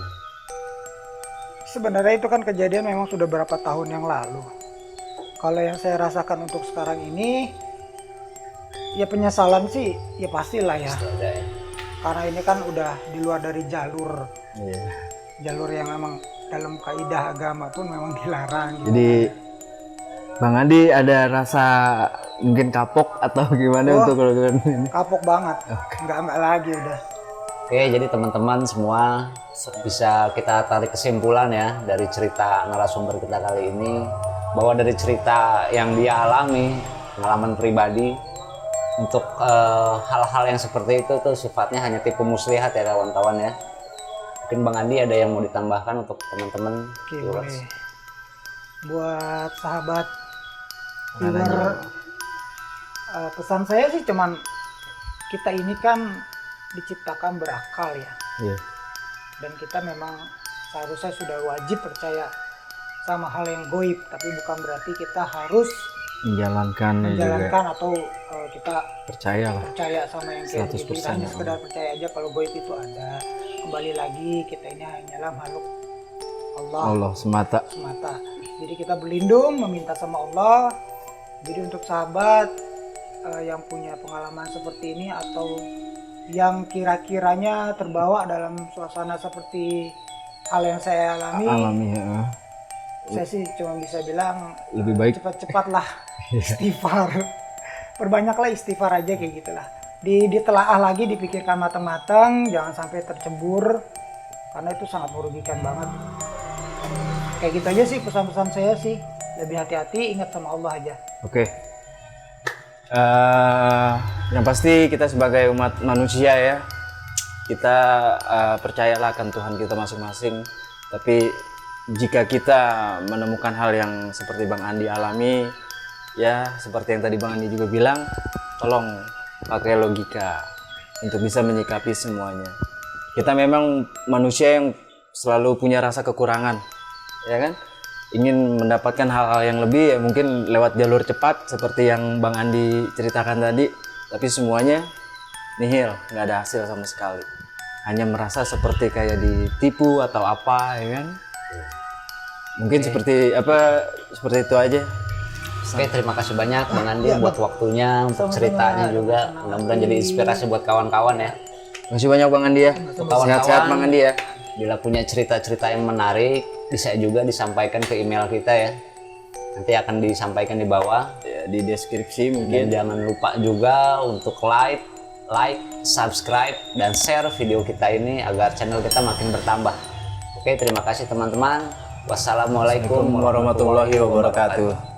Sebenarnya itu kan kejadian memang sudah berapa tahun yang lalu. Kalau yang saya rasakan untuk sekarang ini, ya penyesalan sih, ya pastilah ya. Pasti ada ya. Karena ini kan udah di luar dari jalur Iya. yang memang dalam kaidah agama pun memang dilarang. Gitu. Jadi Bang Andi ada rasa mungkin kapok atau gimana untuk melakukan ini? Kapok banget, nggak lagi udah. Oke, jadi teman-teman semua bisa kita tarik kesimpulan ya dari cerita narasumber kita kali ini, bahwa dari cerita yang dia alami pengalaman pribadi. Untuk hal-hal yang seperti itu tuh sifatnya hanya tipu muslihat ya kawan-kawan ya. Mungkin Bang Andi ada yang mau ditambahkan untuk teman-teman Oke, viewers? boleh. Buat sahabat Mana viewer, pesan saya sih cuman kita ini kan diciptakan berakal ya, Iya. dan kita memang seharusnya sudah wajib percaya sama hal yang goib, tapi bukan berarti kita harus Menjalankan juga menjalankan atau kita percaya lah. percaya sama yang kayak 100% gitu. Hanya ya. sekedar percaya aja kalau goib itu ada. Kembali lagi kita ini hanyalah makhluk Allah Allah semata. semata. Jadi kita berlindung meminta sama Allah. Jadi untuk sahabat yang punya pengalaman seperti ini atau yang kira-kiranya terbawa dalam suasana seperti hal yang saya alami, Alami ya. saya sih cuma bisa bilang Lebih baik cepat-cepatlah istighfar. Perbanyaklah istighfar aja kayak gitulah. Ditelaah lagi, dipikirkan matang-matang, jangan sampai tercebur karena itu sangat merugikan banget. Kayak gitu aja sih pesan-pesan saya sih. Lebih hati-hati, ingat sama Allah aja. Oke. Yang pasti kita sebagai umat manusia ya, kita percayalah akan Tuhan kita masing-masing. Tapi jika kita menemukan hal yang seperti Bang Andi alami, ya seperti yang tadi Bang Andi juga bilang, tolong pakai logika untuk bisa menyikapi semuanya. Kita memang manusia yang selalu punya rasa kekurangan, ya kan? Ingin mendapatkan hal-hal yang lebih ya mungkin lewat jalur cepat seperti yang Bang Andi ceritakan tadi, tapi semuanya nihil, nggak ada hasil sama sekali. Hanya merasa seperti kayak ditipu atau apa, ya kan? Mungkin seperti itu aja. Oke, terima kasih banyak Bang Andi buat waktunya, untuk ceritanya juga. Mudah-mudahan jadi inspirasi buat kawan-kawan ya. Terima kasih banyak Bang Andi ya. Sehat-sehat Bang Andi ya. Bila punya cerita-cerita yang menarik, bisa juga disampaikan ke email kita ya. Nanti akan disampaikan di bawah. Ya, di deskripsi Dan mungkin. jangan lupa juga untuk like, subscribe, dan share video kita ini agar channel kita makin bertambah. Oke, terima kasih teman-teman. Wassalamualaikum Warahmatullahi wabarakatuh.